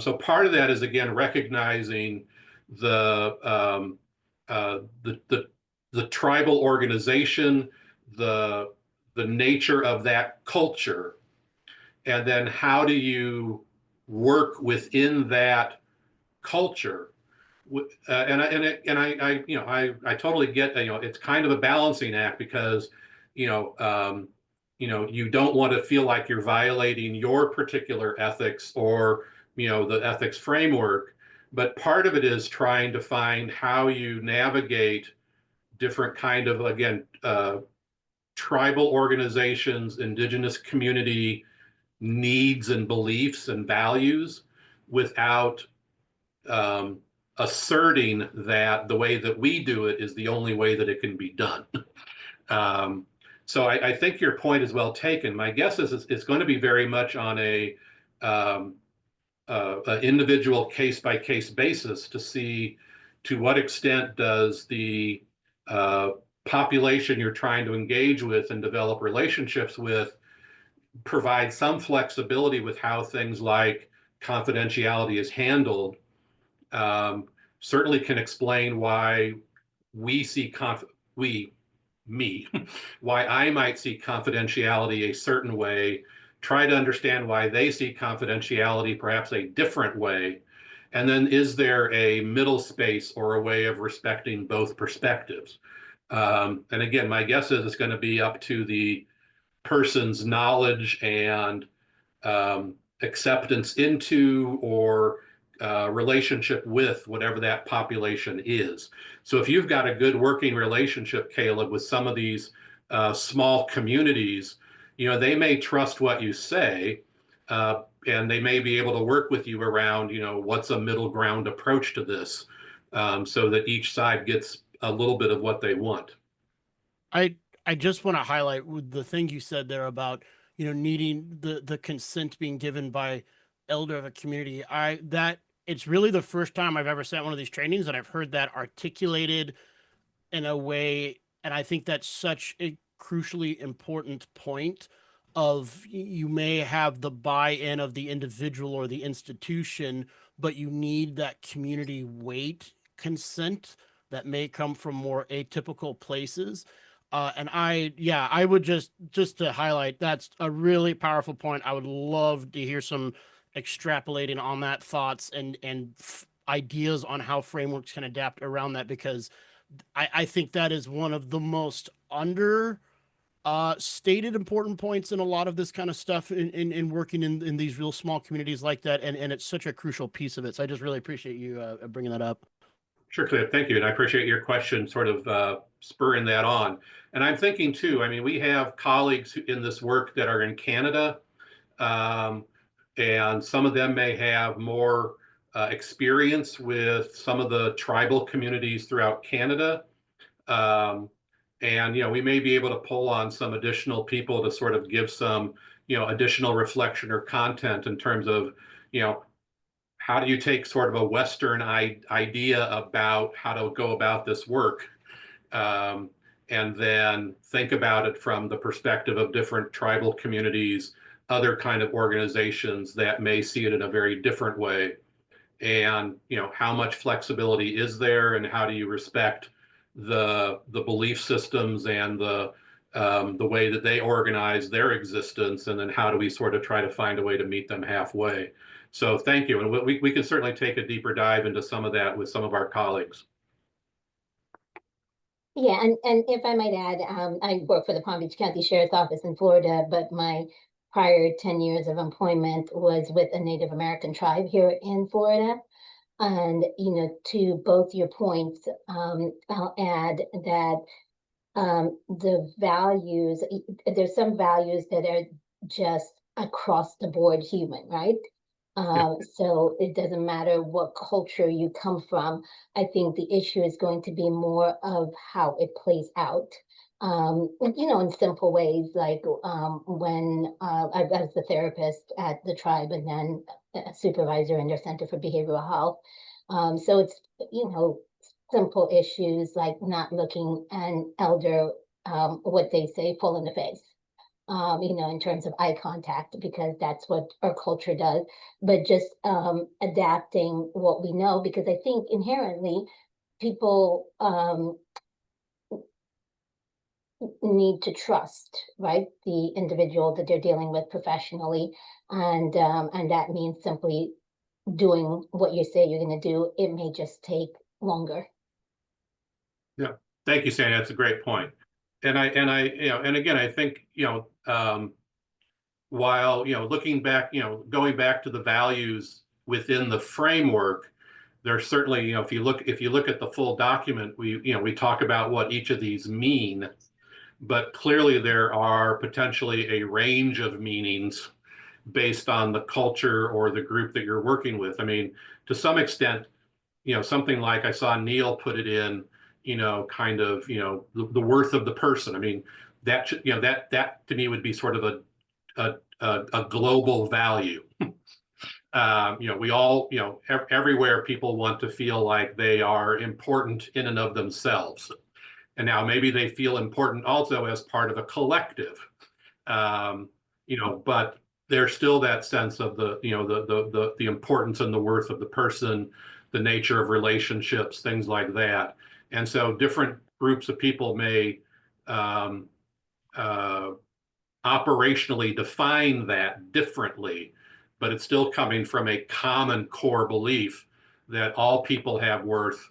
So part of that is, again, recognizing the the tribal organization, the nature of that culture, and then how do you work within that culture. I totally get, it's kind of a balancing act because you don't want to feel like you're violating your particular ethics or the ethics framework, but part of it is trying to find how you navigate different kind of, again, tribal organizations, indigenous community needs and beliefs and values without asserting that the way that we do it is the only way that it can be done. So I think your point is well taken. My guess is it's going to be very much on a individual case-by-case basis to see to what extent does the population you're trying to engage with and develop relationships with provide some flexibility with how things like confidentiality is handled. Certainly can explain why we see why I might see confidentiality a certain way, try to understand why they see confidentiality perhaps a different way, and then is there a middle space or a way of respecting both perspectives? And again, my guess is it's going to be up to the person's knowledge and acceptance into or relationship with whatever that population is. So if you've got a good working relationship, Caleb, with some of these small communities, they may trust what you say, and they may be able to work with you around, what's a middle ground approach to this, so that each side gets a little bit of what they want. I just want to highlight with the thing you said there about, needing the consent being given by elder of a community. It's really the first time I've ever sat one of these trainings and I've heard that articulated in a way. And I think that's such a crucially important point of you may have the buy-in of the individual or the institution, but you need that community weight consent that may come from more atypical places. And I would just to highlight, that's a really powerful point. I would love to hear some extrapolating on that thoughts and ideas on how frameworks can adapt around that, because I think that is one of the most stated important points in a lot of this kind of stuff in working in these real small communities like that. And it's such a crucial piece of it. So I just really appreciate you bringing that up. Sure, Cliff. Thank you. And I appreciate your question sort of spurring that on. And I'm thinking too, I mean, we have colleagues in this work that are in Canada, and some of them may have more experience with some of the tribal communities throughout Canada. And, we may be able to pull on some additional people to sort of give some, additional reflection or content in terms of, how do you take sort of a Western idea about how to go about this work, and then think about it from the perspective of different tribal communities, other kind of organizations that may see it in a very different way. And, how much flexibility is there and how do you respect the belief systems and the way that they organize their existence, and then how do we sort of try to find a way to meet them halfway? So thank you. And we can certainly take a deeper dive into some of that with some of our colleagues. Yeah, and if I might add, I work for the Palm Beach County Sheriff's Office in Florida, but my prior 10 years of employment was with a Native American tribe here in Florida. And, to both your points, I'll add that the values, there's some values that are just across the board human, right? So it doesn't matter what culture you come from. I think the issue is going to be more of how it plays out. In simple ways, like when I was the therapist at the tribe and then a supervisor in their Center for Behavioral Health. So it's, simple issues like not looking an elder, what they say, full in the face. In terms of eye contact, because that's what our culture does, but just adapting what we know, because I think inherently people need to trust, right, the individual that they're dealing with professionally, and that means simply doing what you say you're going to do. It may just take longer. Yeah, thank you, Sandy. That's a great point. And and again, I think, while, looking back, going back to the values within the framework, there's certainly, if you look at the full document, we talk about what each of these mean, but clearly there are potentially a range of meanings based on the culture or the group that you're working with. I mean, to some extent, something like I saw Neil put it in, kind of, the worth of the person. I mean, that should, that to me would be sort of a global value. We all, everywhere people want to feel like they are important in and of themselves. And now maybe they feel important also as part of a collective, but there's still that sense of the importance and the worth of the person, the nature of relationships, things like that. And so different groups of people may operationally define that differently, but it's still coming from a common core belief that all people have worth,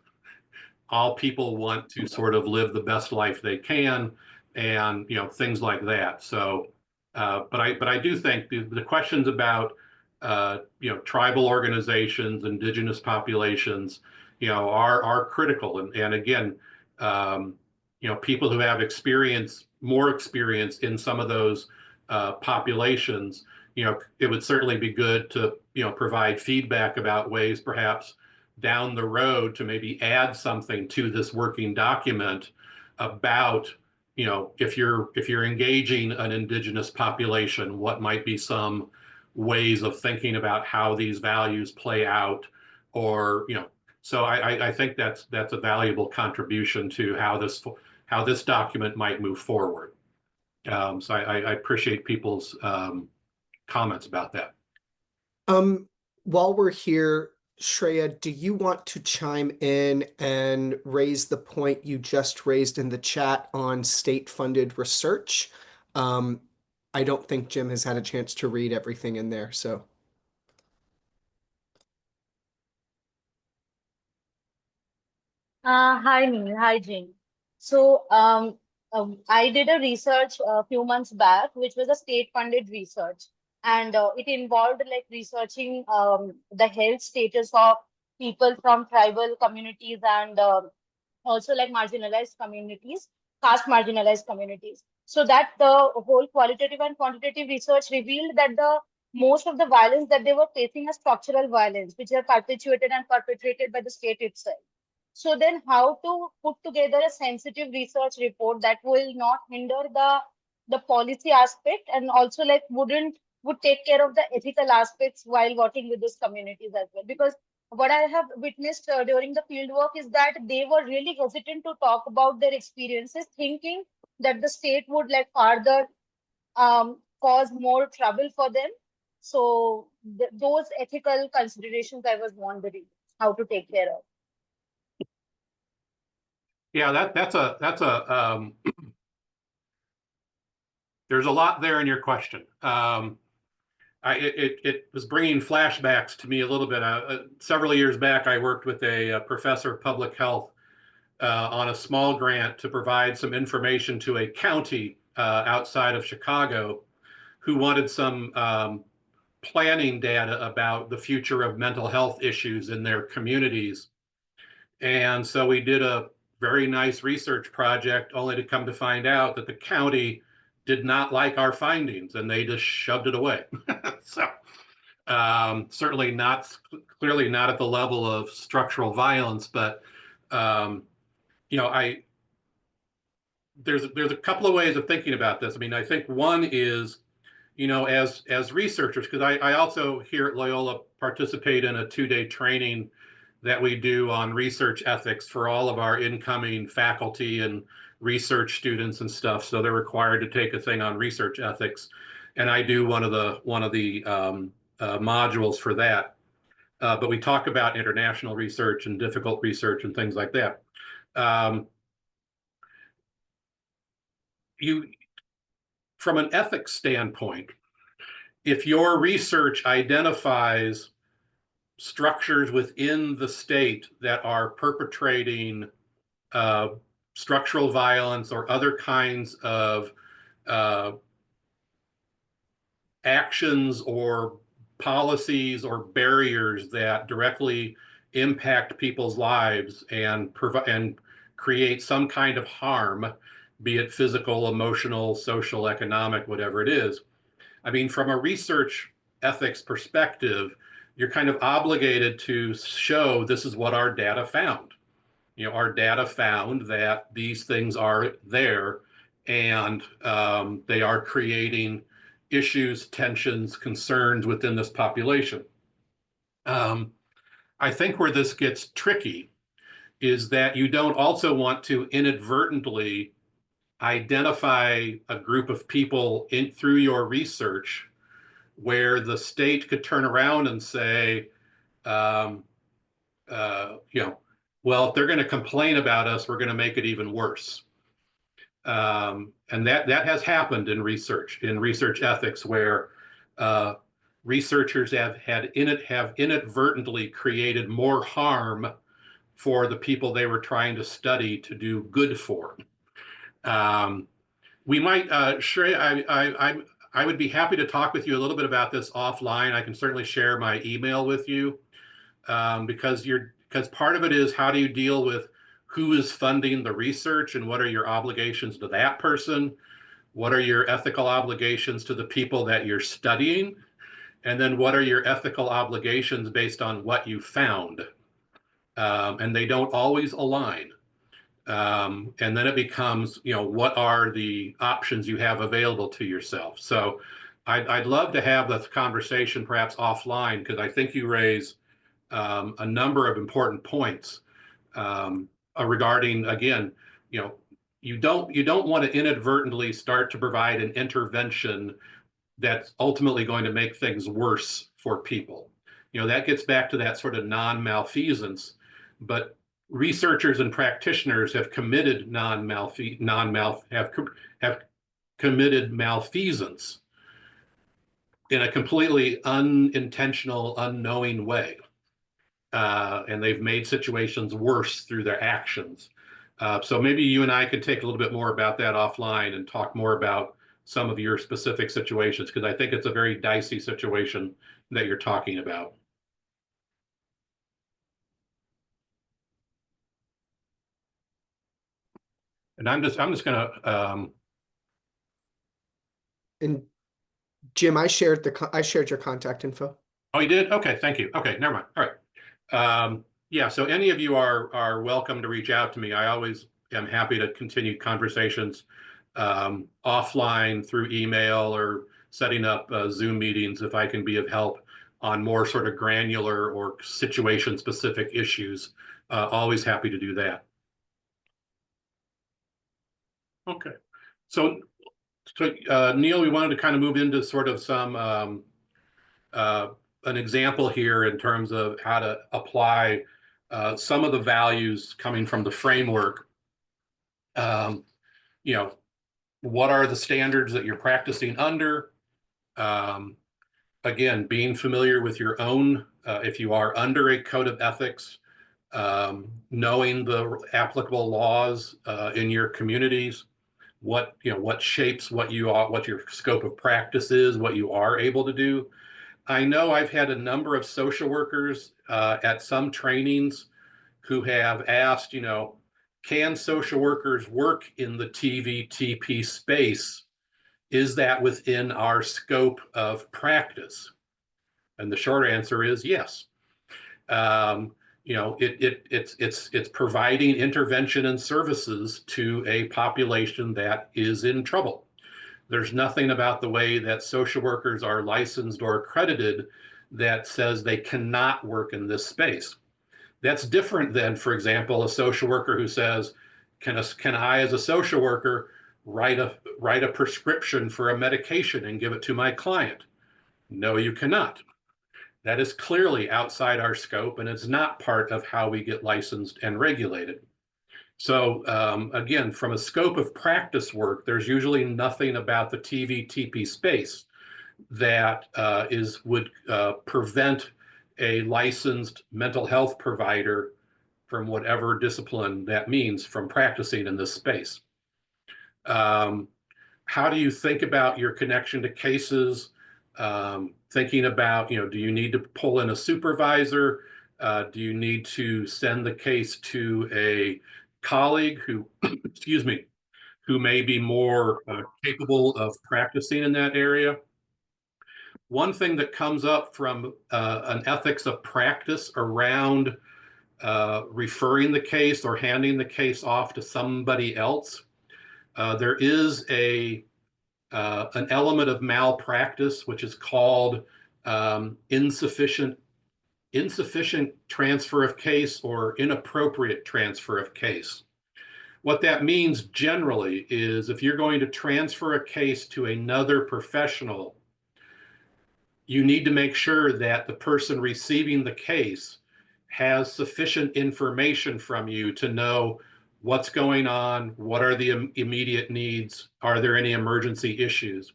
all people want to sort of live the best life they can, and things like that. So, but I do think the questions about tribal organizations, indigenous populations, are critical. And again, people who have more experience in some of those populations, it would certainly be good to provide feedback about ways perhaps down the road to maybe add something to this working document about, if you're engaging an indigenous population, what might be some ways of thinking about how these values play out, or so I think that's a valuable contribution to how this document might move forward. So I appreciate people's comments about that. While we're here, Shreya, do you want to chime in and raise the point you just raised in the chat on state-funded research? I don't think Jim has had a chance to read everything in there, so. Hi, Neil. Hi, Jane. So, I did a research a few months back, which was a state-funded research, and it involved like researching the health status of people from tribal communities and also like marginalized communities, caste marginalized communities. So that the whole qualitative and quantitative research revealed that the most of the violence that they were facing is structural violence, which are perpetuated and perpetrated by the state itself. So then how to put together a sensitive research report that will not hinder the policy aspect, and also like would take care of the ethical aspects while working with these communities as well. Because what I have witnessed during the field work is that they were really hesitant to talk about their experiences, thinking that the state would like further cause more trouble for them. So those ethical considerations I was wondering how to take care of. Yeah, that's a there's a lot there in your question. It was bringing flashbacks to me a little bit. Several years back, I worked with a professor of public health on a small grant to provide some information to a county outside of Chicago who wanted some planning data about the future of mental health issues in their communities. And so we did a very nice research project, only to come to find out that the county did not like our findings and they just shoved it away. So certainly clearly not at the level of structural violence, but there's a couple of ways of thinking about this. I mean, I think one is, as researchers, because I also here at Loyola participate in a 2-day training that we do on research ethics for all of our incoming faculty and research students and stuff. So they're required to take a thing on research ethics, and I do one of the modules for that. but we talk about international research and difficult research and things like that. From an ethics standpoint, if your research identifies structures within the state that are perpetrating structural violence or other kinds of actions or policies or barriers that directly impact people's lives and create some kind of harm, be it physical, emotional, social, economic, whatever it is. I mean, from a research ethics perspective, you're kind of obligated to show this is what our data found. You know, our data found that these things are there, and they are creating issues, tensions, concerns within this population. I think where this gets tricky is that you don't also want to inadvertently identify a group of people through your research where the state could turn around and say, you know, well, if they're going to complain about us, we're going to make it even worse. And that has happened in research ethics, where researchers have inadvertently created more harm for the people they were trying to study to do good for. We might, Shrey, I would be happy to talk with you a little bit about this offline. I can certainly share my email with you, because part of it is, how do you deal with who is funding the research and what are your obligations to that person? What are your ethical obligations to the people that you're studying? And then what are your ethical obligations based on what you found? And they don't always align. And then it becomes, you know, what are the options you have available to yourself? So I'd love to have this conversation perhaps offline, because I think you raise a number of important points regarding, again, you know, you don't want to inadvertently start to provide an intervention that's ultimately going to make things worse for people. You know, that gets back to that sort of non-malfeasance, but researchers and practitioners have committed have committed malfeasance in a completely unintentional, unknowing way. And they've made situations worse through their actions. So maybe you and I could take a little bit more about that offline and talk more about some of your specific situations, because I think it's a very dicey situation that you're talking about. And I'm just gonna. And Jim, I shared your contact info. Oh, you did? Okay, thank you. Okay, never mind. All right. Yeah, so any of you are welcome to reach out to me. I always am happy to continue conversations offline through email, or setting up Zoom meetings if I can be of help on more sort of granular or situation specific issues. Always happy to do that. Okay, so Neil, we wanted to kind of move into sort of some an example here in terms of how to apply some of the values coming from the framework. You know, what are the standards that you're practicing under? Again, being familiar with your own, if you are under a code of ethics, knowing the applicable laws in your communities, what shapes what you are, what your scope of practice is, what you are able to do. I know I've had a number of social workers at some trainings who have asked, you know, can social workers work in the TVTP space? Is that within our scope of practice? And the short answer is yes. You know, it's providing intervention and services to a population that is in trouble. There's nothing about the way that social workers are licensed or accredited that says they cannot work in this space. That's different than, for example, a social worker who says, can I as a social worker write a prescription for a medication and give it to my client? No, you cannot. That is clearly outside our scope, and it's not part of how we get licensed and regulated. So again, from a scope of practice work, there's usually nothing about the TV/TP space that would prevent a licensed mental health provider from whatever discipline that means from practicing in this space. How do you think about your connection to cases? Thinking about, do you need to pull in a supervisor? Do you need to send the case to a colleague who, excuse me, who may be more capable of practicing in that area? One thing that comes up from an ethics of practice around referring the case or handing the case off to somebody else, there is an element of malpractice, which is called insufficient transfer of case or inappropriate transfer of case. What that means generally is if you're going to transfer a case to another professional, you need to make sure that the person receiving the case has sufficient information from you to know what's going on, what are the immediate needs, are there any emergency issues.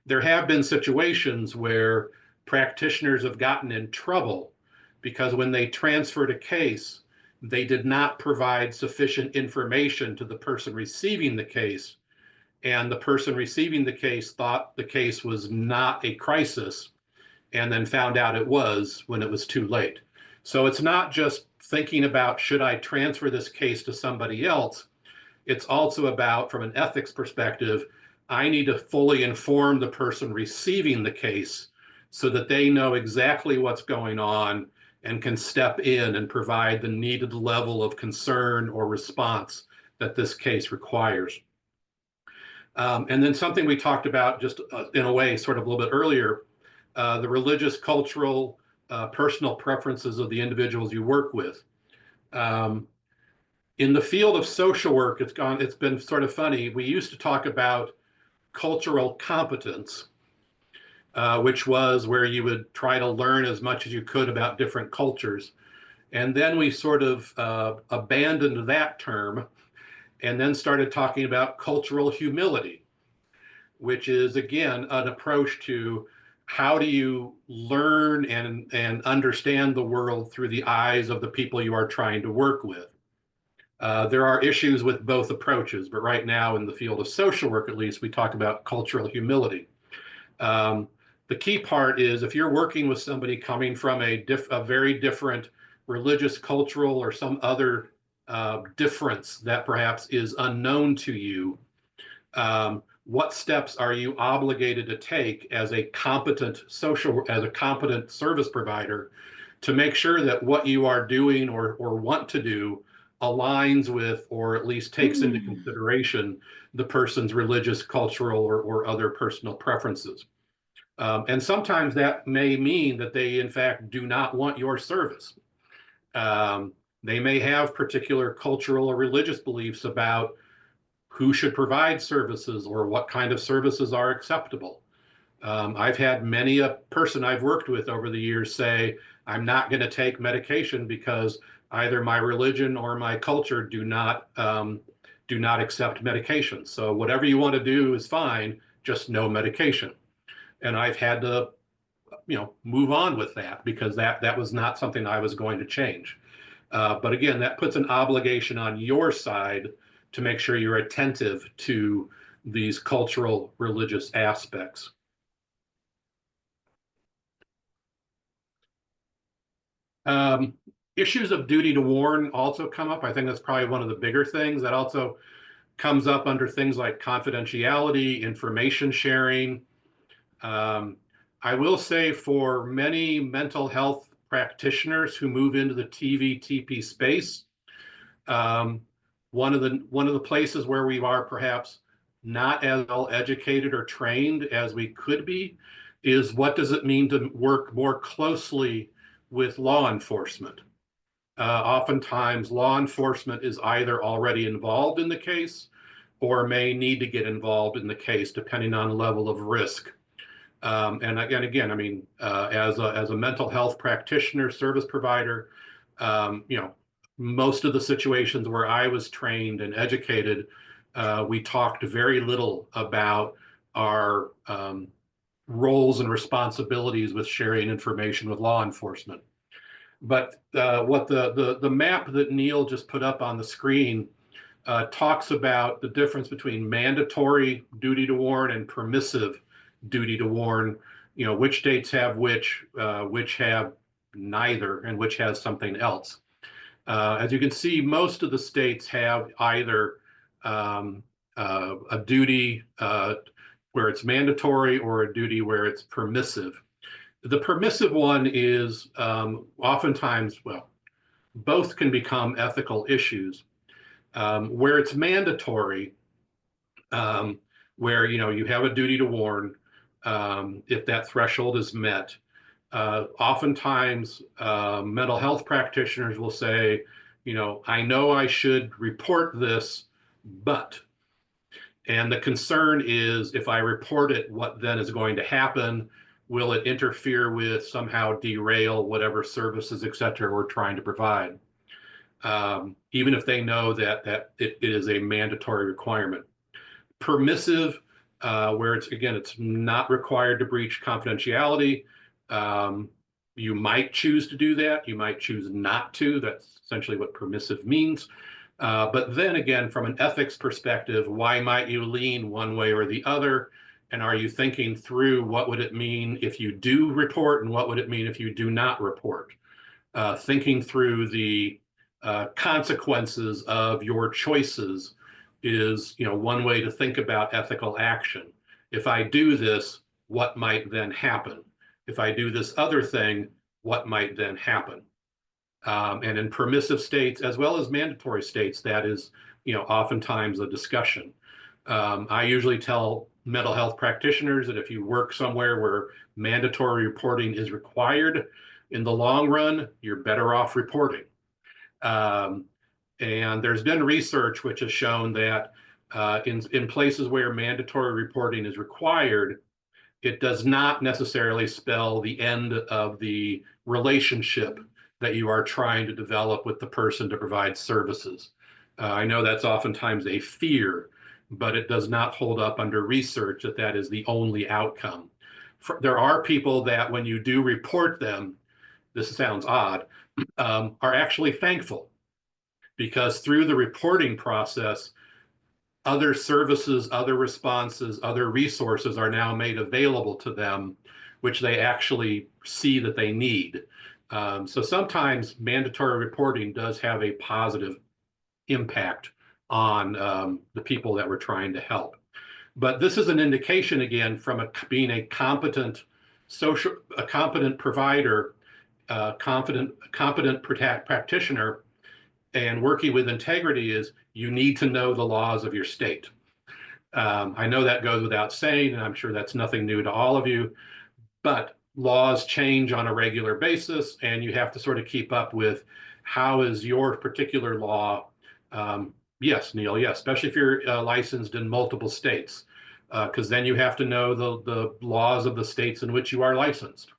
There have been situations where practitioners have gotten in trouble because when they transferred a case, they did not provide sufficient information to the person receiving the case, and the person receiving the case thought the case was not a crisis and then found out it was when it was too late. So it's not just thinking about, should I transfer this case to somebody else? It's also about, from an ethics perspective, I need to fully inform the person receiving the case so that they know exactly what's going on and can step in and provide the needed level of concern or response that this case requires. And then something we talked about just in a way, sort of a little bit earlier, the religious, cultural, personal preferences of the individuals you work with. In the field of social work, it's been sort of funny. We used to talk about cultural competence, which was where you would try to learn as much as you could about different cultures. And then we sort of abandoned that term and then started talking about cultural humility, which is, again, an approach to how do you learn and understand the world through the eyes of the people you are trying to work with. There are issues with both approaches, but right now in the field of social work, at least, we talk about cultural humility. The key part is if you're working with somebody coming from a very different religious, cultural, or some other difference that perhaps is unknown to you, what steps are you obligated to take as a competent service provider to make sure that what you are doing or want to do aligns with, or at least takes into consideration, the person's religious, cultural, or other personal preferences. And sometimes that may mean that they, in fact, do not want your service. They may have particular cultural or religious beliefs about who should provide services or what kind of services are acceptable. I've had many a person I've worked with over the years say, I'm not going to take medication because either my religion or my culture do not accept medication. So whatever you want to do is fine, just no medication. And I've had to, move on with that because that was not something I was going to change. But again, that puts an obligation on your side to make sure you're attentive to these cultural, religious aspects. Issues of duty to warn also come up. I think that's probably one of the bigger things that also comes up under things like confidentiality, information sharing. I will say for many mental health practitioners who move into the TV/TP space, one of the places where we are perhaps not as well educated or trained as we could be is what does it mean to work more closely with law enforcement? Oftentimes, law enforcement is either already involved in the case or may need to get involved in the case depending on level of risk. And again, I mean, as a mental health practitioner, service provider, most of the situations where I was trained and educated, we talked very little about our roles and responsibilities with sharing information with law enforcement. But what the map that Neil just put up on the screen talks about the difference between mandatory duty to warn and permissive duty to warn. Which states have which have neither, and which has something else. As you can see, most of the states have either a duty where it's mandatory or a duty where it's permissive. The permissive one is oftentimes, well, both can become ethical issues. Where it's mandatory, where you have a duty to warn, if that threshold is met, oftentimes mental health practitioners will say, I know I should report this, but, and the concern is if I report it, what then is going to happen? Will it interfere with, somehow derail whatever services, et cetera, we're trying to provide? Even if they know that it is a mandatory requirement. Permissive, where it's not required to breach confidentiality. You might choose to do that. You might choose not to. That's essentially what permissive means. But then again, from an ethics perspective, why might you lean one way or the other? And are you thinking through what would it mean if you do report, and what would it mean if you do not report? Thinking through the consequences of your choices is, one way to think about ethical action. If I do this, what might then happen? If I do this other thing, what might then happen? And in permissive states, as well as mandatory states, that is, oftentimes a discussion. I usually tell mental health practitioners that if you work somewhere where mandatory reporting is required, in the long run, you're better off reporting. And there's been research which has shown that in places where mandatory reporting is required, it does not necessarily spell the end of the relationship that you are trying to develop with the person to provide services. I know that's oftentimes a fear, but it does not hold up under research that is the only outcome. There are people that when you do report them, this sounds odd, are actually thankful, because through the reporting process, other services, other responses, other resources are now made available to them, which they actually see that they need. So sometimes mandatory reporting does have a positive impact on the people that we're trying to help. But this is an indication, again, from being a competent provider, competent practitioner, and working with integrity, is you need to know the laws of your state. I know that goes without saying, and I'm sure that's nothing new to all of you, but laws change on a regular basis, and you have to sort of keep up with how is your particular law. Yes, Neil, yes, especially if you're licensed in multiple states, because then you have to know the laws of the states in which you are licensed.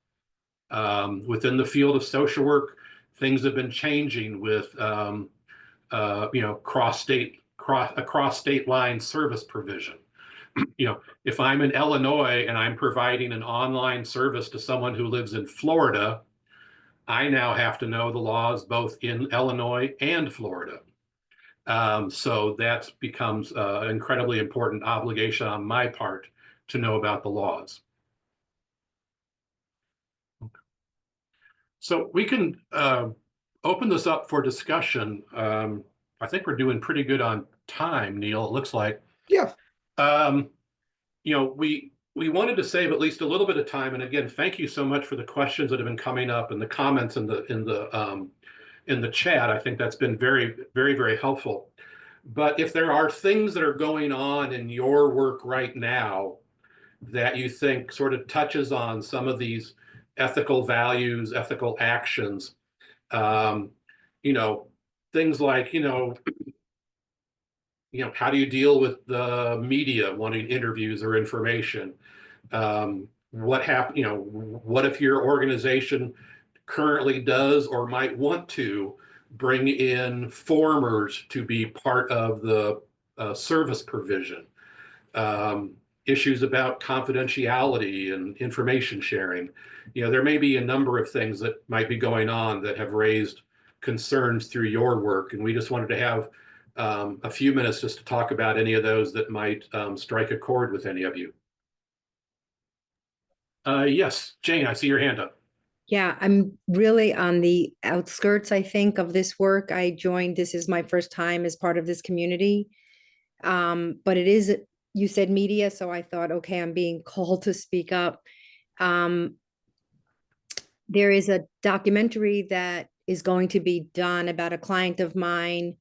Within the field of social work, things have been changing with cross state line service provision. If I'm in Illinois and I'm providing an online service to someone who lives in Florida, I now have to know the laws both in Illinois and Florida. So that becomes an incredibly important obligation on my part to know about the laws. So we can open this up for discussion. I think we're doing pretty good on time, Neil, it looks like. Yeah. We wanted to save at least a little bit of time. And again, thank you so much for the questions that have been coming up and the comments in the chat. I think that's been very, very, very helpful. But if there are things that are going on in your work right now that you think sort of touches on some of these ethical values, ethical actions, things like, how do you deal with the media wanting interviews or information? what happened, you know, what if your organization currently does or might want to bring in formers to be part of the service provision. Issues about confidentiality and information sharing. You know, there may be a number of things that might be going on that have raised concerns through your work, and we just wanted to have a few minutes just to talk about any of those that might strike a chord with any of you. Yes, Jane, I see your hand up. Yeah, I'm really on the outskirts, I think, of this work. I joined, this is my first time as part of this community. But it is, you said media, so I thought, okay, I'm being called to speak up. There is a documentary that is going to be done about a client of mine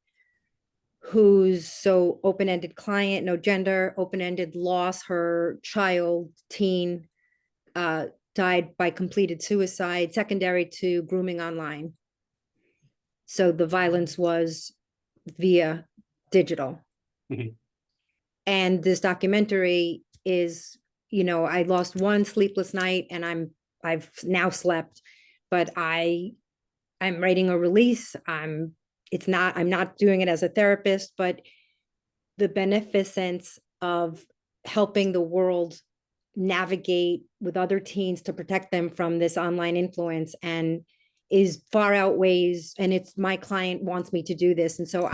who's so open-ended client, no gender, open-ended, lost her child, teen, died by completed suicide, secondary to grooming online. So the violence was via digital. Mhm. And this documentary is, you know, I lost one sleepless night and I've now slept, but I'm writing a release. I'm not doing it as a therapist, but the beneficence of helping the world navigate with other teens to protect them from this online influence and is far outweighs, and it's my client wants me to do this. And so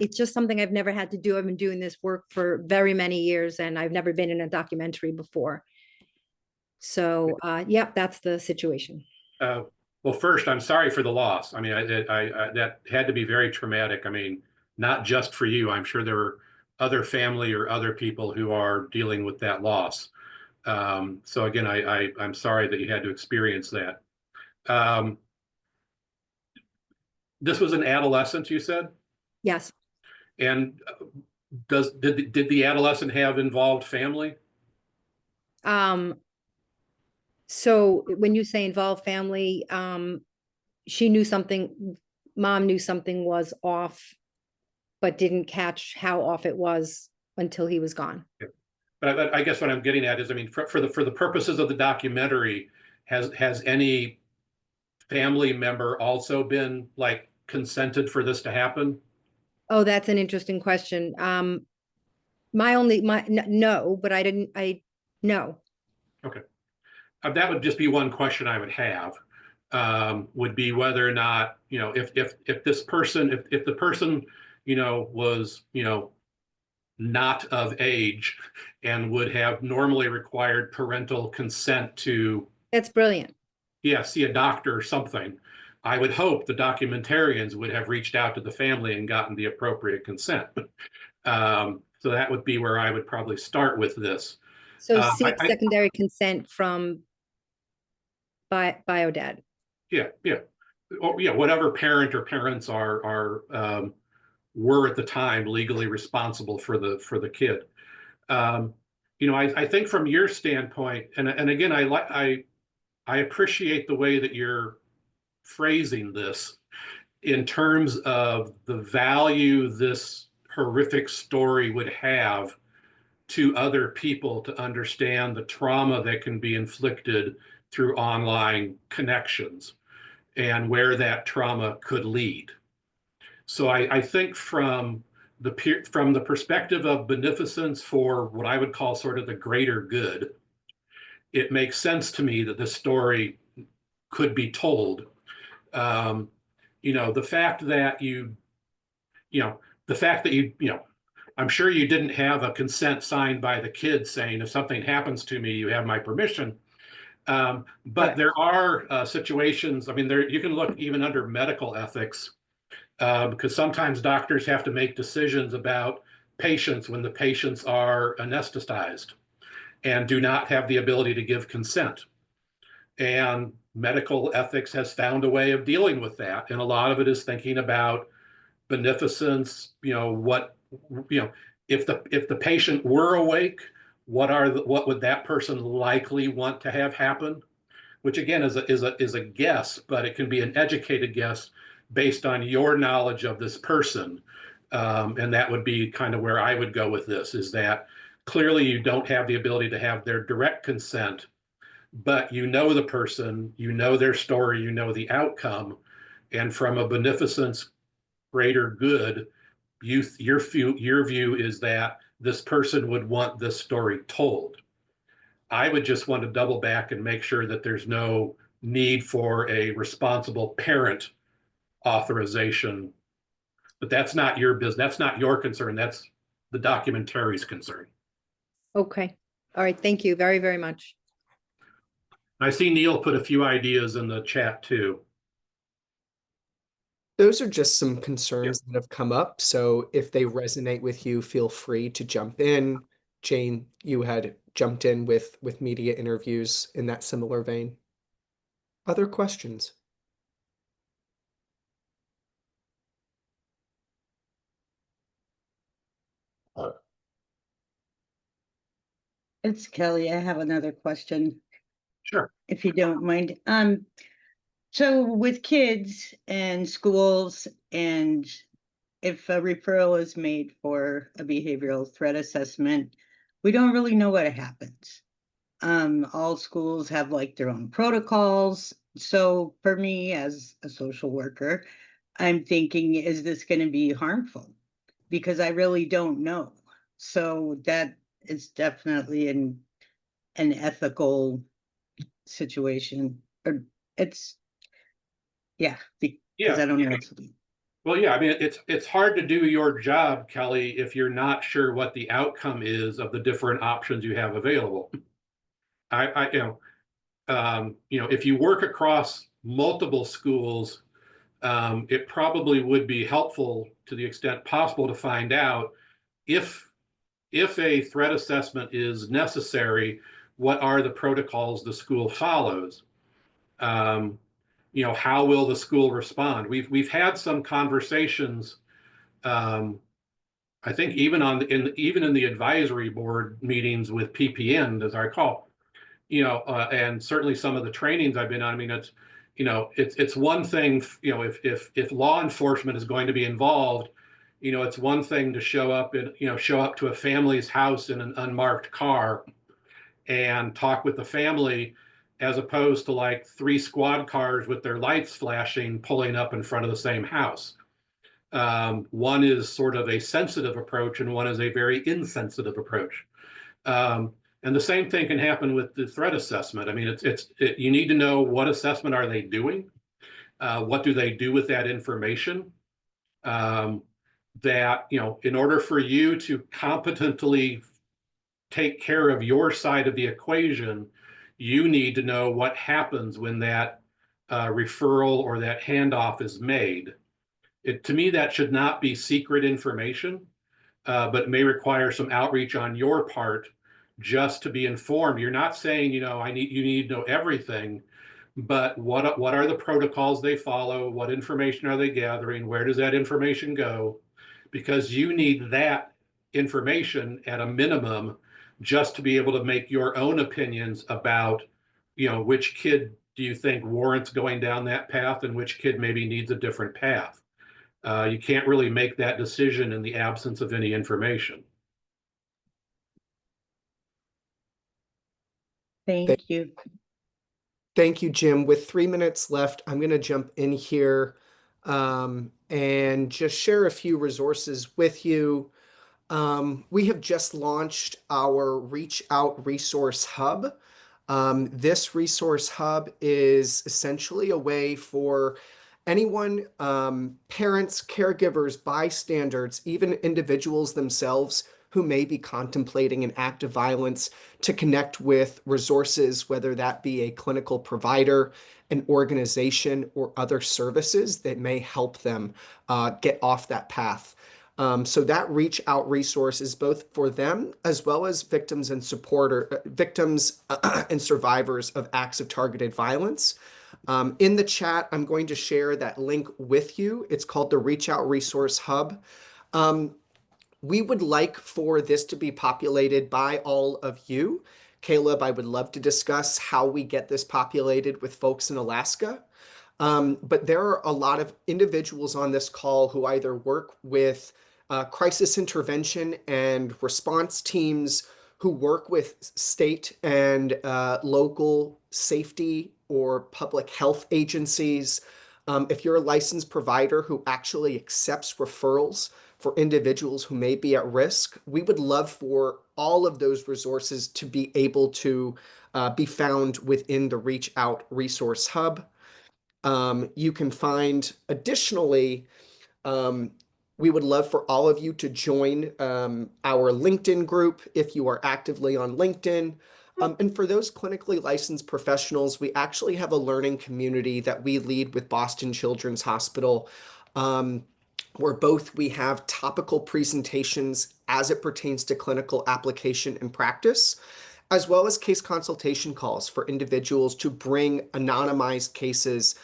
it's just something I've never had to do. I've been doing this work for very many years and I've never been in a documentary before. So yeah, that's the situation. Well, first, I'm sorry for the loss. I mean, that had to be very traumatic. I mean, not just for you. I'm sure there are other family or other people who are dealing with that loss. So again, I'm sorry that you had to experience that. This was an adolescent, you said? Yes. And did the adolescent have involved family? So when you say involved family, she knew something, mom knew something was off, but didn't catch how off it was until he was gone. But I guess what I'm getting at is, I mean, for the purposes of the documentary, has any family member also been like consented for this to happen? Oh, that's an interesting question. No, but no. Okay. That would just be one question I would have, would be whether or not, you know, if this person, if the person, you know, was, you know, not of age and would have normally required parental consent to, That's brilliant. yeah, see a doctor or something. I would hope the documentarians would have reached out to the family and gotten the appropriate consent. So that would be where I would probably start with this. So seek secondary consent from bio dad. Yeah, yeah, or yeah, whatever parent or parents are were at the time legally responsible for the kid. You know, I think from your standpoint, and again, I appreciate the way that you're phrasing this in terms of the value this horrific story would have to other people to understand the trauma that can be inflicted through online connections and where that trauma could lead. So I think from the perspective of beneficence for what I would call sort of the greater good, it makes sense to me that this story could be told. You know, the fact that you know, I'm sure you didn't have a consent signed by the kids saying, if something happens to me, you have my permission. But there are situations, I mean, you can look even under medical ethics, because sometimes doctors have to make decisions about patients when the patients are anesthetized and do not have the ability to give consent. And medical ethics has found a way of dealing with that. And a lot of it is thinking about beneficence, you know, if the patient were awake, what would that person likely want to have happen? Which again is a guess, but it can be an educated guess based on your knowledge of this person. And that would be kind of where I would go with this, is that clearly you don't have the ability to have their direct consent, but you know the person, you know their story, you know the outcome, and from a beneficence greater good, your view is that this person would want this story told. I would just want to double back and make sure that there's no need for a responsible parent authorization. But that's not your business. That's not your concern. That's the documentary's concern. Okay. All right. Thank you very, very much. I see Neil put a few ideas in the chat too. Those are just some concerns that have come up. So if they resonate with you, feel free to jump in. Jane, you had jumped in with media interviews in that similar vein. Other questions? It's Kelly. I have another question, Sure. if you don't mind. So with kids and schools, and if a referral is made for a behavioral threat assessment, we don't really know what happens. All schools have like their own protocols. So for me as a social worker, I'm thinking, is this going to be harmful? Because I really don't know. So that is definitely an ethical situation. Or it's because I don't know what to do. Well, yeah, I mean, it's hard to do your job, Kelly, if you're not sure what the outcome is of the different options you have available. If you work across multiple schools, it probably would be helpful to the extent possible to find out if a threat assessment is necessary, what are the protocols the school follows? How will the school respond? We've had some conversations. I think even in the advisory board meetings with PPN, as I recall, and certainly some of the trainings I've been on. I mean, it's one thing, if law enforcement is going to be involved, it's one thing to show up to a family's house in an unmarked car and talk with the family, as opposed to like 3 squad cars with their lights flashing pulling up in front of the same house. One is sort of a sensitive approach and one is a very insensitive approach. And the same thing can happen with the threat assessment. I mean, you need to know what assessment are they doing? What do they do with that information? In order for you to competently take care of your side of the equation, you need to know what happens when that referral or that handoff is made. To me, that should not be secret information, but may require some outreach on your part just to be informed. You're not saying, you need to know everything, but what are the protocols they follow? What information are they gathering? Where does that information go? Because you need that information at a minimum just to be able to make your own opinions about, which kid do you think warrants going down that path and which kid maybe needs a different path. You can't really make that decision in the absence of any information. Thank you. Thank you, Jim. With 3 minutes left, I'm going to jump in here and just share a few resources with you. We have just launched our Reach Out Resource Hub. This resource hub is essentially a way for anyone, parents, caregivers, bystanders, even individuals themselves who may be contemplating an act of violence, to connect with resources, whether that be a clinical provider, an organization, or other services that may help them get off that path. So that reach out resource is both for them as well as victims and victims and survivors of acts of targeted violence. In the chat, I'm going to share that link with you. It's called the Reach Out Resource Hub. We would like for this to be populated by all of you. Caleb, I would love to discuss how we get this populated with folks in Alaska. But there are a lot of individuals on this call who either work with crisis intervention and response teams, who work with state and local safety or public health agencies. If you're a licensed provider who actually accepts referrals for individuals who may be at risk, we would love for all of those resources to be able to be found within the Reach Out Resource Hub. You can find additionally, we would love for all of you to join our LinkedIn group if you are actively on LinkedIn. And for those clinically licensed professionals, we actually have a learning community that we lead with Boston Children's Hospital, where both we have topical presentations as it pertains to clinical application and practice, as well as case consultation calls for individuals to bring anonymized cases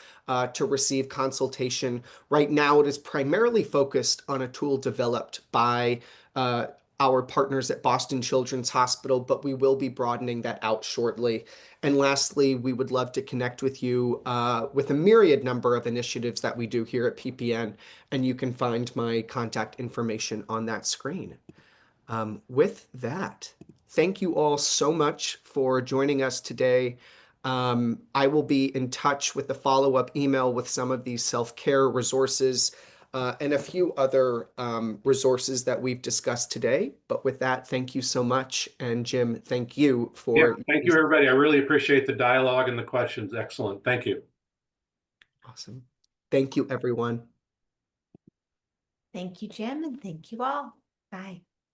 to receive consultation. Right now, it is primarily focused on a tool developed by our partners at Boston Children's Hospital, but we will be broadening that out shortly. And lastly, we would love to connect with you with a myriad number of initiatives that we do here at PPN, and you can find my contact information on that screen. With that, thank you all so much for joining us today. I will be in touch with the follow-up email with some of these self-care resources and a few other resources that we've discussed today. But with that, thank you so much. And Jim, thank you for... Yeah, thank you, everybody. I really appreciate the dialogue and the questions. Excellent. Thank you. Awesome. Thank you, everyone. Thank you, Jim, and thank you all. Bye.